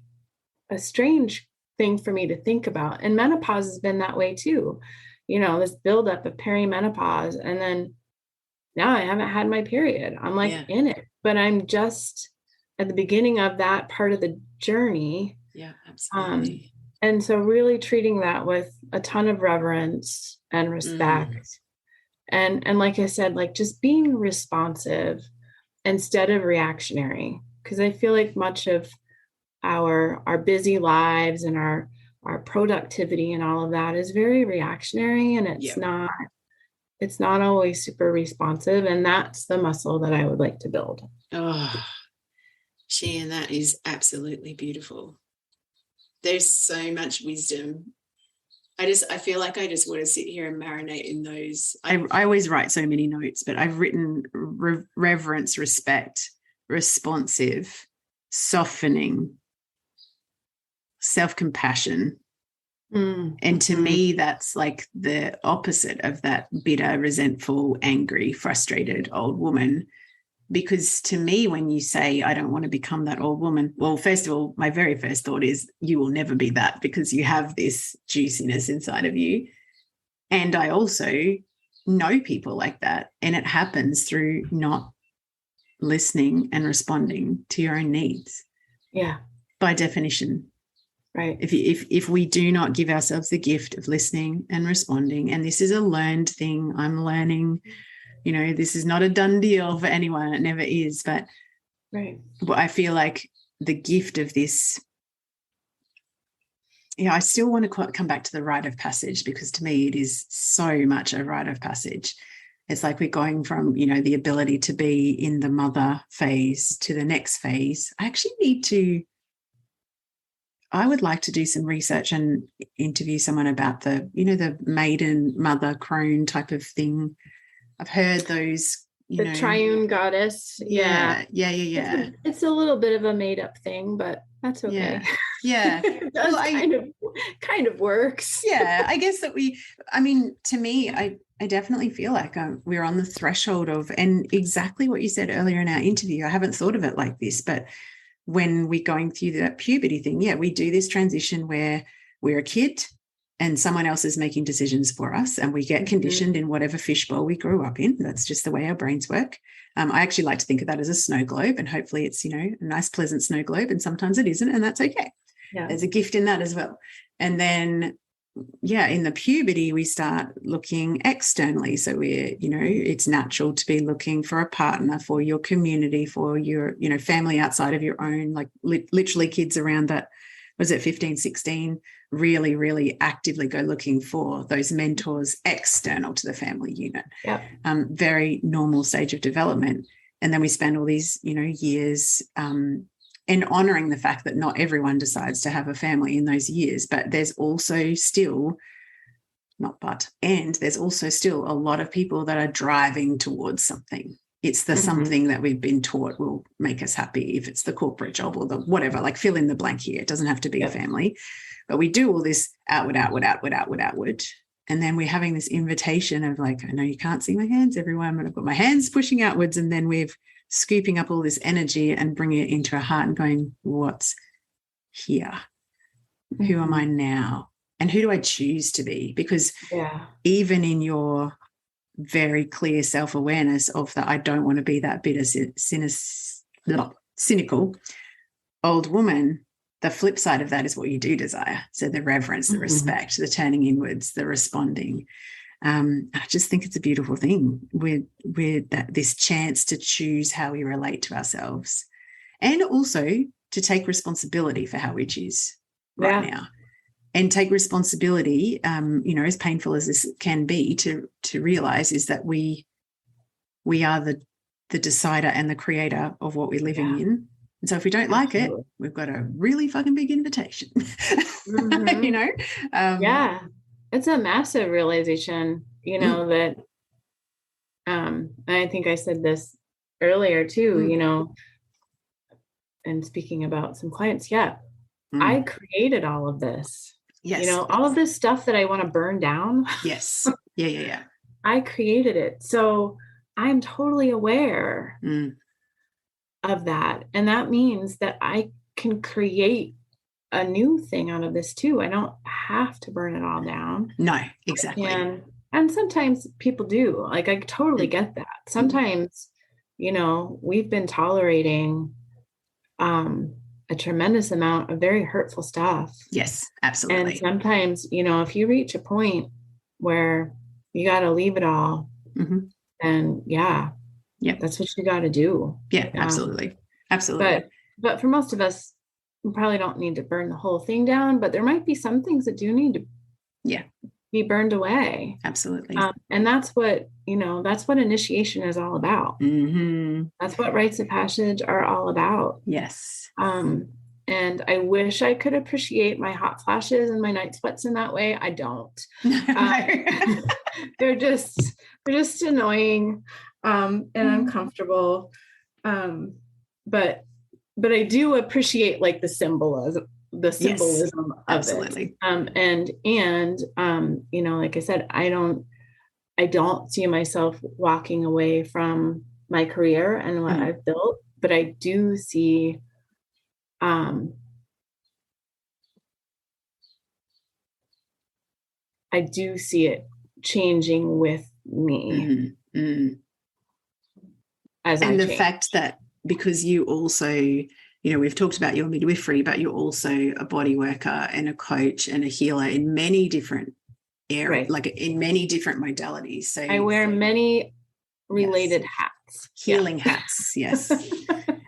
B: a strange thing for me to think about. And menopause has been that way too. This buildup of peri-menopause, and then now I haven't had my period. I'm like in it, but I'm just at the beginning of that part of the journey.
A: Yeah, absolutely.
B: And so really treating that with a ton of reverence and respect. And like I said, like just being responsive instead of reactionary. Because I feel like much of our busy lives and our productivity and all of that is very reactionary, and it's not always super responsive. And that's the muscle that I would like to build.
C: Oh, Sheehan, that is absolutely beautiful. There's so much wisdom. I feel like I just want to sit here and marinate in those.
A: I always write so many notes, but I've written reverence, respect, responsive, softening, self-compassion. And to me, that's like the opposite of that bitter, resentful, angry, frustrated old woman. Because to me, when you say, I don't want to become that old woman, well, first of all, my very first thought is you will never be that, because you have this juiciness inside of you. And I also know people like that. And it happens through not listening and responding to your own needs.
B: Yeah.
A: By definition.
B: Right.
A: If we do not give ourselves the gift of listening and responding, and this is a learned thing, I'm learning, this is not a done deal for anyone. It never is. But I feel like the gift of this, I still want to come back to the rite of passage, because to me it is so much a rite of passage. It's like we're going from, the ability to be in the mother phase to the next phase. I would like to do some research and interview someone about the maiden mother crone type of thing. I've heard those,
B: the triune goddess.
A: Yeah.
B: It's a little bit of a made up thing, but that's okay.
A: Yeah.
B: It does kind of works.
A: Yeah. I guess that to me, I definitely feel like we're on the threshold of, and exactly what you said earlier in our interview, I haven't thought of it like this, but when we're going through that puberty thing, we do this transition where we're a kid and someone else is making decisions for us, and we get conditioned in whatever fishbowl we grew up in. That's just the way our brains work. I actually like to think of that as a snow globe, and hopefully it's, a nice, pleasant snow globe, and sometimes it isn't, and that's okay. Yeah. There's a gift in that as well. And then, in the puberty, we start looking externally. So we're, it's natural to be looking for a partner, for your community, for your, family outside of your own, like literally kids around that, was it 15, 16, really, really actively go looking for those mentors external to the family unit.
B: Yeah.
A: Very normal stage of development. And then we spend all these, years and honoring the fact that not everyone decides to have a family in those years, but there's also still there's also still a lot of people that are driving towards something. It's the something that we've been taught will make us happy. If it's the corporate job or the whatever, like fill in the blank here. It doesn't have to be a family, but we do all this outward. And then we're having this invitation of like, I know you can't see my hands, everyone, but I've got my hands pushing outwards. And then we're scooping up all this energy and bringing it into our heart and going, what's here? Who am I now? And who do I choose to be? Because even in your very clear self-awareness of that, I don't want to be that bitter, cynical old woman, the flip side of that is what you do desire. So the reverence, the respect, the turning inwards, the responding.
D: I just think it's a beautiful thing with this chance to choose how we relate to ourselves, and also to take responsibility for how we choose right now, and take responsibility, as painful as this can be to realize, is that we are the decider and the creator of what we're living in. And so if we don't like it, we've got a really fucking big invitation.
B: It's a massive realization, that and I think I said this earlier too, and speaking about some clients, I created all of this.
D: Yes.
B: All of this stuff that I want to burn down.
D: Yes. Yeah.
B: I created it. So I'm totally aware of that. And that means that I can create a new thing out of this too. I don't have to burn it all down.
D: No, exactly.
B: And sometimes people do. Like, I totally get that. Sometimes, we've been tolerating a tremendous amount of very hurtful stuff.
D: Yes, absolutely.
B: And sometimes, if you reach a point where you got to leave it all, then that's what you got to do.
D: Yeah, absolutely.
B: But for most of us, we probably don't need to burn the whole thing down, but there might be some things that do need to be burned away.
D: Absolutely.
B: And that's what initiation is all about. That's what rites of passage are all about.
D: Yes.
B: And I wish I could appreciate my hot flashes and my night sweats in that way. I don't. They're just annoying and uncomfortable. But I do appreciate like the symbolism of
D: absolutely.
B: it. Like I said, I don't see myself walking away from my career and what I've built, but I do see it changing with me.
D: And the fact that, because you also, we've talked about your midwifery, but you're also a body worker and a coach and a healer in many different areas, like in many different modalities. So
B: I wear many related hats.
D: Healing hats, yes.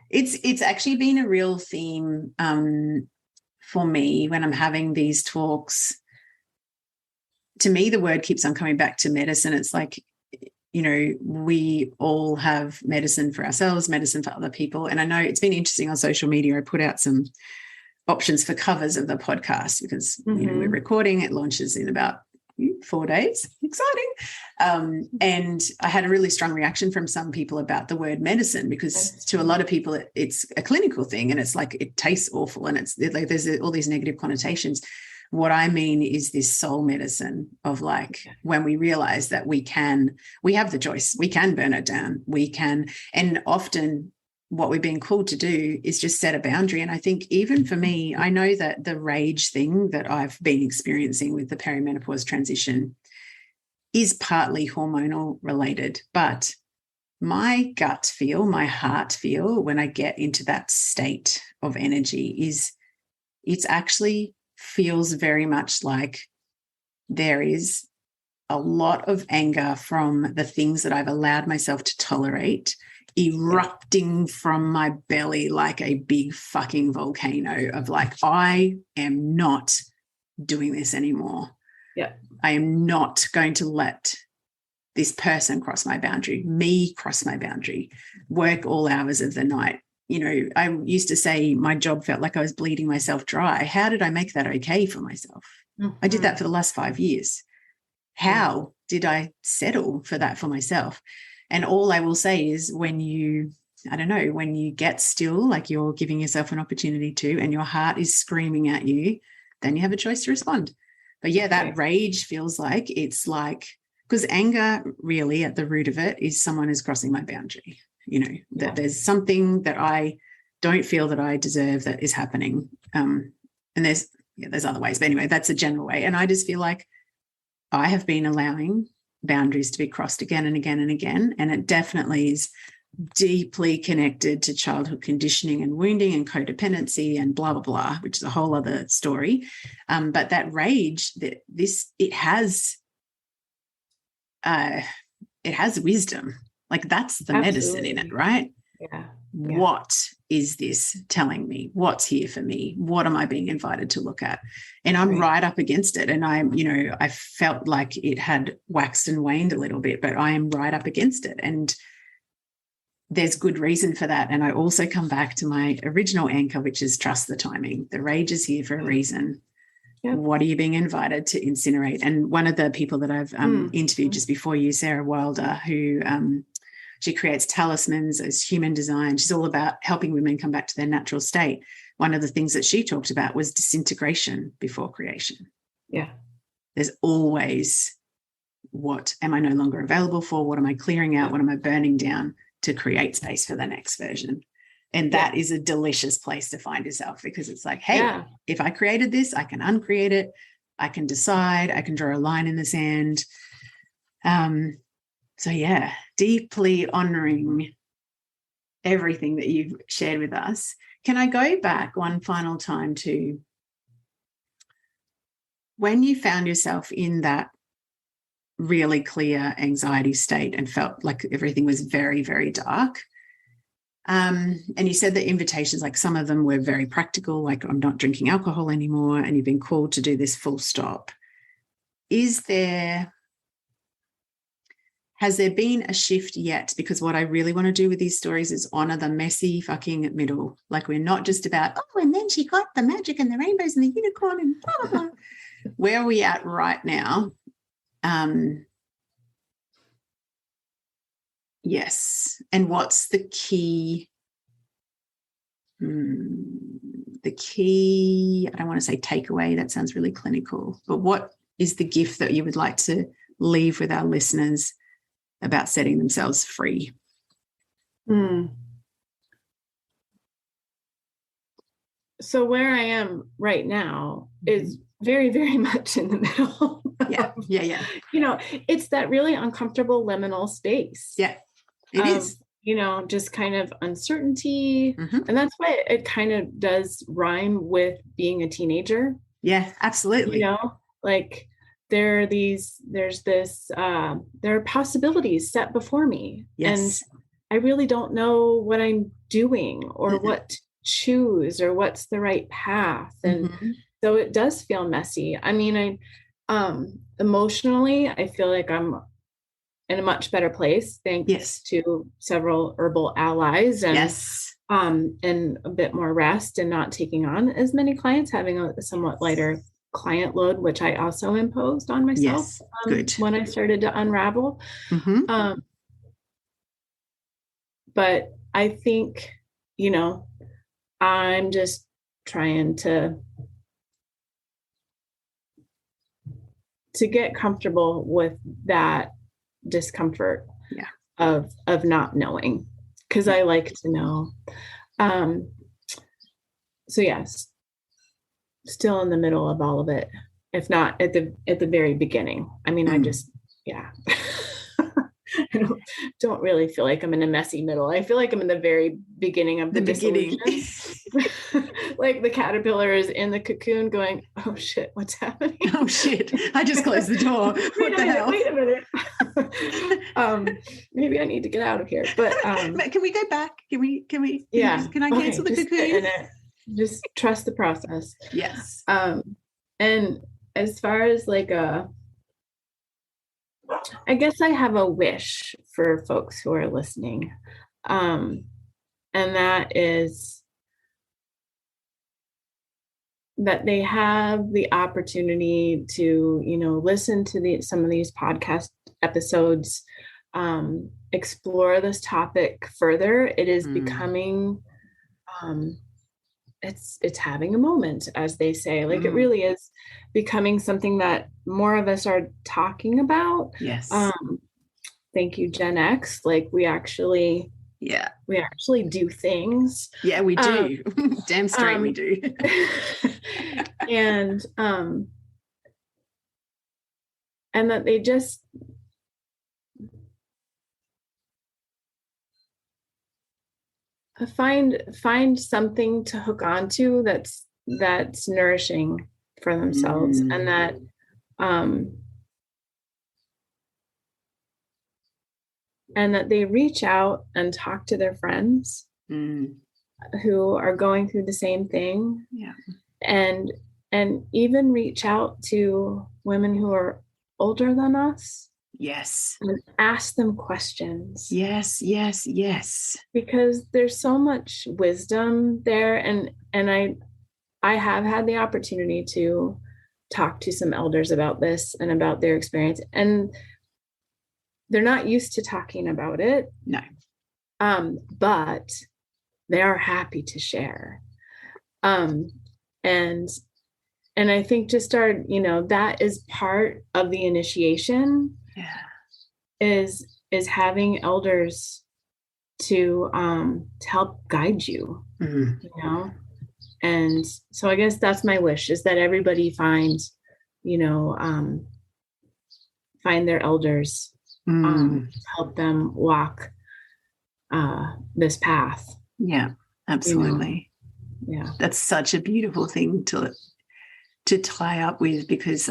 D: It's actually been a real theme for me when I'm having these talks. To me, the word keeps on coming back to medicine. It's like, we all have medicine for ourselves, medicine for other people. And I know it's been interesting on social media. I put out some options for covers of the podcast because, we're recording. It launches in about 4 days. Exciting. And I had a really strong reaction from some people about the word medicine, because to a lot of people, it's a clinical thing and it's like, it tastes awful and it's like there's all these negative connotations. What I mean is this soul medicine of like, when we realize that we have the choice, we can burn it down, we can. And often what we're being called to do is just set a boundary. And I think even for me, I know that the rage thing that I've been experiencing with the peri-menopause transition is partly hormonal related, but my gut feel, my heart feel when I get into that state of energy is it's actually feels very much like there is a lot of anger from the things that I've allowed myself to tolerate erupting from my belly like a big fucking volcano of like, I am not doing this anymore.
B: Yeah.
D: I am not going to let this person cross my boundary, me cross my boundary, work all hours of the night. I used to say my job felt like I was bleeding myself dry. How did I make that okay for myself? I did that for the last 5 years. How did I settle for that for myself? And all I will say is when you get still, like you're giving yourself an opportunity to, and your heart is screaming at you, then you have a choice to respond. But that rage feels like it's like, because anger really at the root of it is someone is crossing my boundary. That there's something that I don't feel that I deserve that is happening. And there's other ways, but anyway, that's a general way. And I just feel like I have been allowing boundaries to be crossed again and again and again. And it definitely is deeply connected to childhood conditioning and wounding and codependency and blah, blah, blah, which is a whole other story. But that rage, it has it has wisdom. Like that's the medicine in it, right?
B: Yeah.
D: What is this telling me? What's here for me? What am I being invited to look at? And I'm right up against it. And I felt like it had waxed and waned a little bit, but I am right up against it. And there's good reason for that. And I also come back to my original anchor, which is trust the timing. The rage is here for a reason. Yep. What are you being invited to incinerate? And one of the people that I've interviewed just before you, Sarah Wilder, who she creates talismans as human design. She's all about helping women come back to their natural state. One of the things that she talked about was disintegration before creation.
B: Yeah.
D: There's always, what am I no longer available for? What am I clearing out? What am I burning down to create space for the next version? And that is a delicious place to find yourself, because it's like, hey, if I created this, I can uncreate it. I can decide. I can draw a line in the sand. So yeah, deeply honoring everything that you've shared with us. Can I go back one final time to when you found yourself in that really clear anxiety state and felt like everything was very, very dark? And you said the invitations, like some of them were very practical, like I'm not drinking alcohol anymore, and you've been called to do this full stop. Has there been a shift yet? Because what I really want to do with these stories is honor the messy fucking middle. Like we're not just about, oh, and then she got the magic and the rainbows and the unicorn and blah, blah, blah. Where are we at right now? Yes. And what's the key? I don't want to say takeaway. That sounds really clinical. But what is the gift that you would like to leave with our listeners about setting themselves free?
B: So where I am right now is very, very much in the middle.
D: Yeah.
B: It's that really uncomfortable liminal space.
D: Yeah, it is.
B: Just kind of uncertainty. And that's why it kind of does rhyme with being a teenager.
D: Yeah, absolutely.
B: Like there are possibilities set before me.
D: Yes.
B: And I really don't know what I'm doing or what to choose or what's the right path. And so it does feel messy. I mean, emotionally, I feel like I'm in a much better place thanks to several herbal allies and a bit more rest and not taking on as many clients, having a somewhat lighter client load, which I also imposed on myself when I started to unravel. But I think, I'm just trying to get comfortable with that discomfort of not knowing, because I like to know. So yes, still in the middle of all of it, if not at the very beginning. I mean, I just I don't really feel like I'm in a messy middle. I feel like I'm in the very beginning of the beginning. Like the caterpillar is in the cocoon going, oh shit, what's happening?
D: Oh shit, I just closed the door. What the hell?
B: Wait a minute. Maybe I need to get out of here. But
D: can we go back? Can we? Yeah. Can I cancel the cocoon?
B: Just trust the process.
D: Yes.
B: And as far as like I guess I have a wish for folks who are listening. And that is that they have the opportunity to, listen to some of these podcast episodes, explore this topic further. It is becoming, it's having a moment, as they say. Like it really is becoming something that more of us are talking about.
D: Yes.
B: Thank you, Gen X. Like we actually do things.
D: Yeah, we do. Damn straight we do.
B: And that they just find something to hook onto that's nourishing for themselves, and that and that they reach out and talk to their friends who are going through the same thing.
D: Yeah.
B: And even reach out to women who are older than us.
D: Yes.
B: And ask them questions.
D: Yes, yes, yes.
B: Because there's so much wisdom there. And I have had the opportunity to talk to some elders about this and about their experience. And they're not used to talking about it.
D: No.
B: But they are happy to share. And I think just that is part of the initiation.
D: Yeah.
B: Is having elders to help guide you, And so I guess that's my wish, is that everybody find their elders, to help them walk this path.
D: Yeah, absolutely.
B: Yeah.
D: That's such a beautiful thing to tie up with, because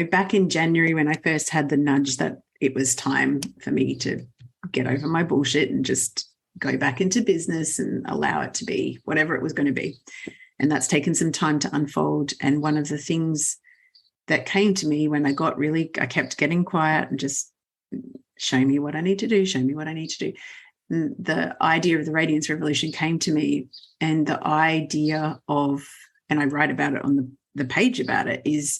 D: back in January, when I first had the nudge that it was time for me to get over my bullshit and just go back into business and allow it to be whatever it was going to be. And that's taken some time to unfold. And one of the things that came to me when I kept getting quiet and just show me what I need to do, show me what I need to do. And the idea of the Radiance Revolution came to me, and the idea of, and I write about it on the page about it, is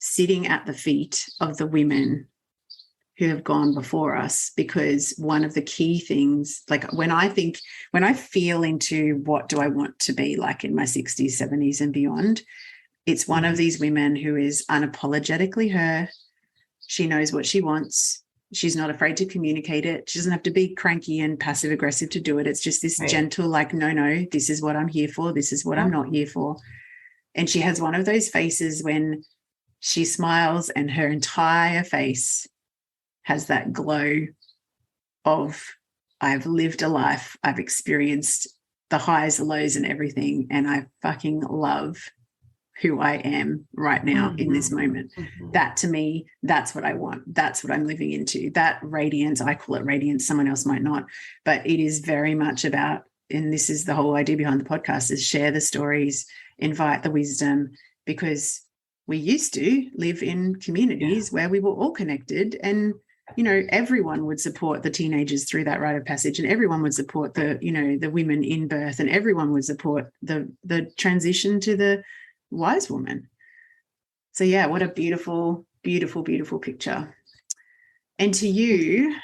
D: sitting at the feet of the women who have gone before us. Because one of the key things, like when I feel into what do I want to be like in my 60s, 70s and beyond, it's one of these women who is unapologetically her. She knows what she wants. She's not afraid to communicate it. She doesn't have to be cranky and passive aggressive to do it. It's just this gentle, like, no, this is what I'm here for. This is what I'm not here for. And she has one of those faces when she smiles and her entire face has that glow of, I've lived a life. I've experienced the highs, the lows and everything. And I fucking love who I am right now in this moment. That, to me, that's what I want. That's what I'm living into. That radiance, I call it radiance, someone else might not, but it is very much about, and this is the whole idea behind the podcast, is share the stories, invite the wisdom, because we used to live in communities where we were all connected, and everyone would support the teenagers through that rite of passage, and everyone would support the women in birth, and everyone would support the transition to the wise woman. So yeah, what a beautiful, beautiful, beautiful picture. And to you,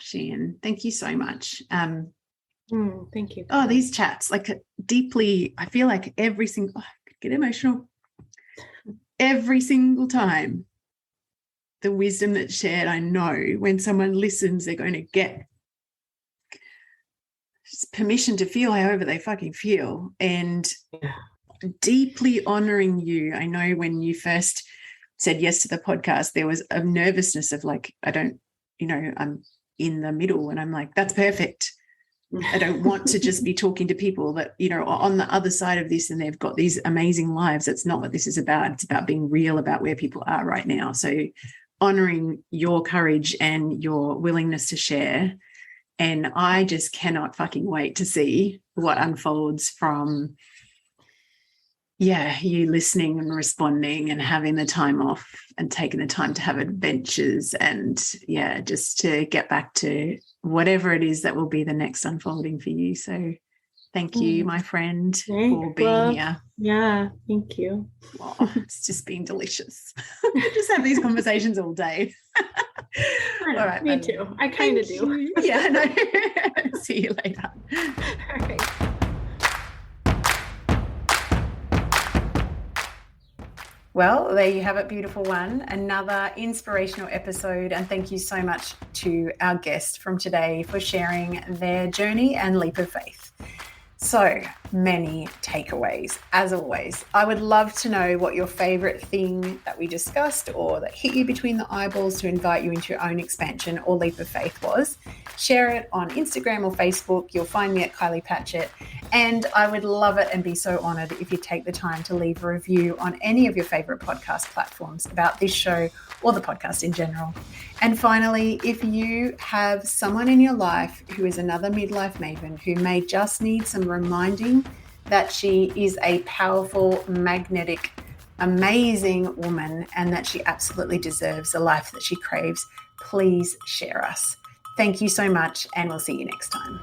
D: Sheehan, thank you so much.
B: Thank you.
D: These chats, like, deeply, I feel like I could get emotional every single time. The wisdom that's shared, I know when someone listens, they're going to get permission to feel however they fucking feel. And deeply honoring you. I know when you first said yes to the podcast, there was a nervousness of like, I'm in the middle, and I'm like, that's perfect. I don't want to just be talking to people that, are on the other side of this and they've got these amazing lives. That's not what this is about. It's about being real about where people are right now. So honoring your courage and your willingness to share. And I just cannot fucking wait to see what unfolds from you listening and responding and having the time off and taking the time to have adventures and just to get back to whatever it is that will be the next unfolding for you. So thank you, my friend, for being here.
B: Yeah, thank you.
D: It's just been delicious. Just have these conversations all day.
B: All right, me too. I kind of do.
D: Yeah, no. See you later.
B: All right.
A: Well, there you have it, beautiful one. Another inspirational episode. And thank you so much to our guest from today for sharing their journey and leap of faith. So many takeaways. As always, I would love to know what your favorite thing that we discussed or that hit you between the eyeballs to invite you into your own expansion or leap of faith was. Share it on Instagram or Facebook. You'll find me at Kylie Patchett. And I would love it and be so honored if you take the time to leave a review on any of your favorite podcast platforms about this show or the podcast in general. And finally, if you have someone in your life who is another midlife maven who may just need some reminding that she is a powerful, magnetic, amazing woman and that she absolutely deserves the life that she craves, please share us. Thank you so much, and we'll see you next time.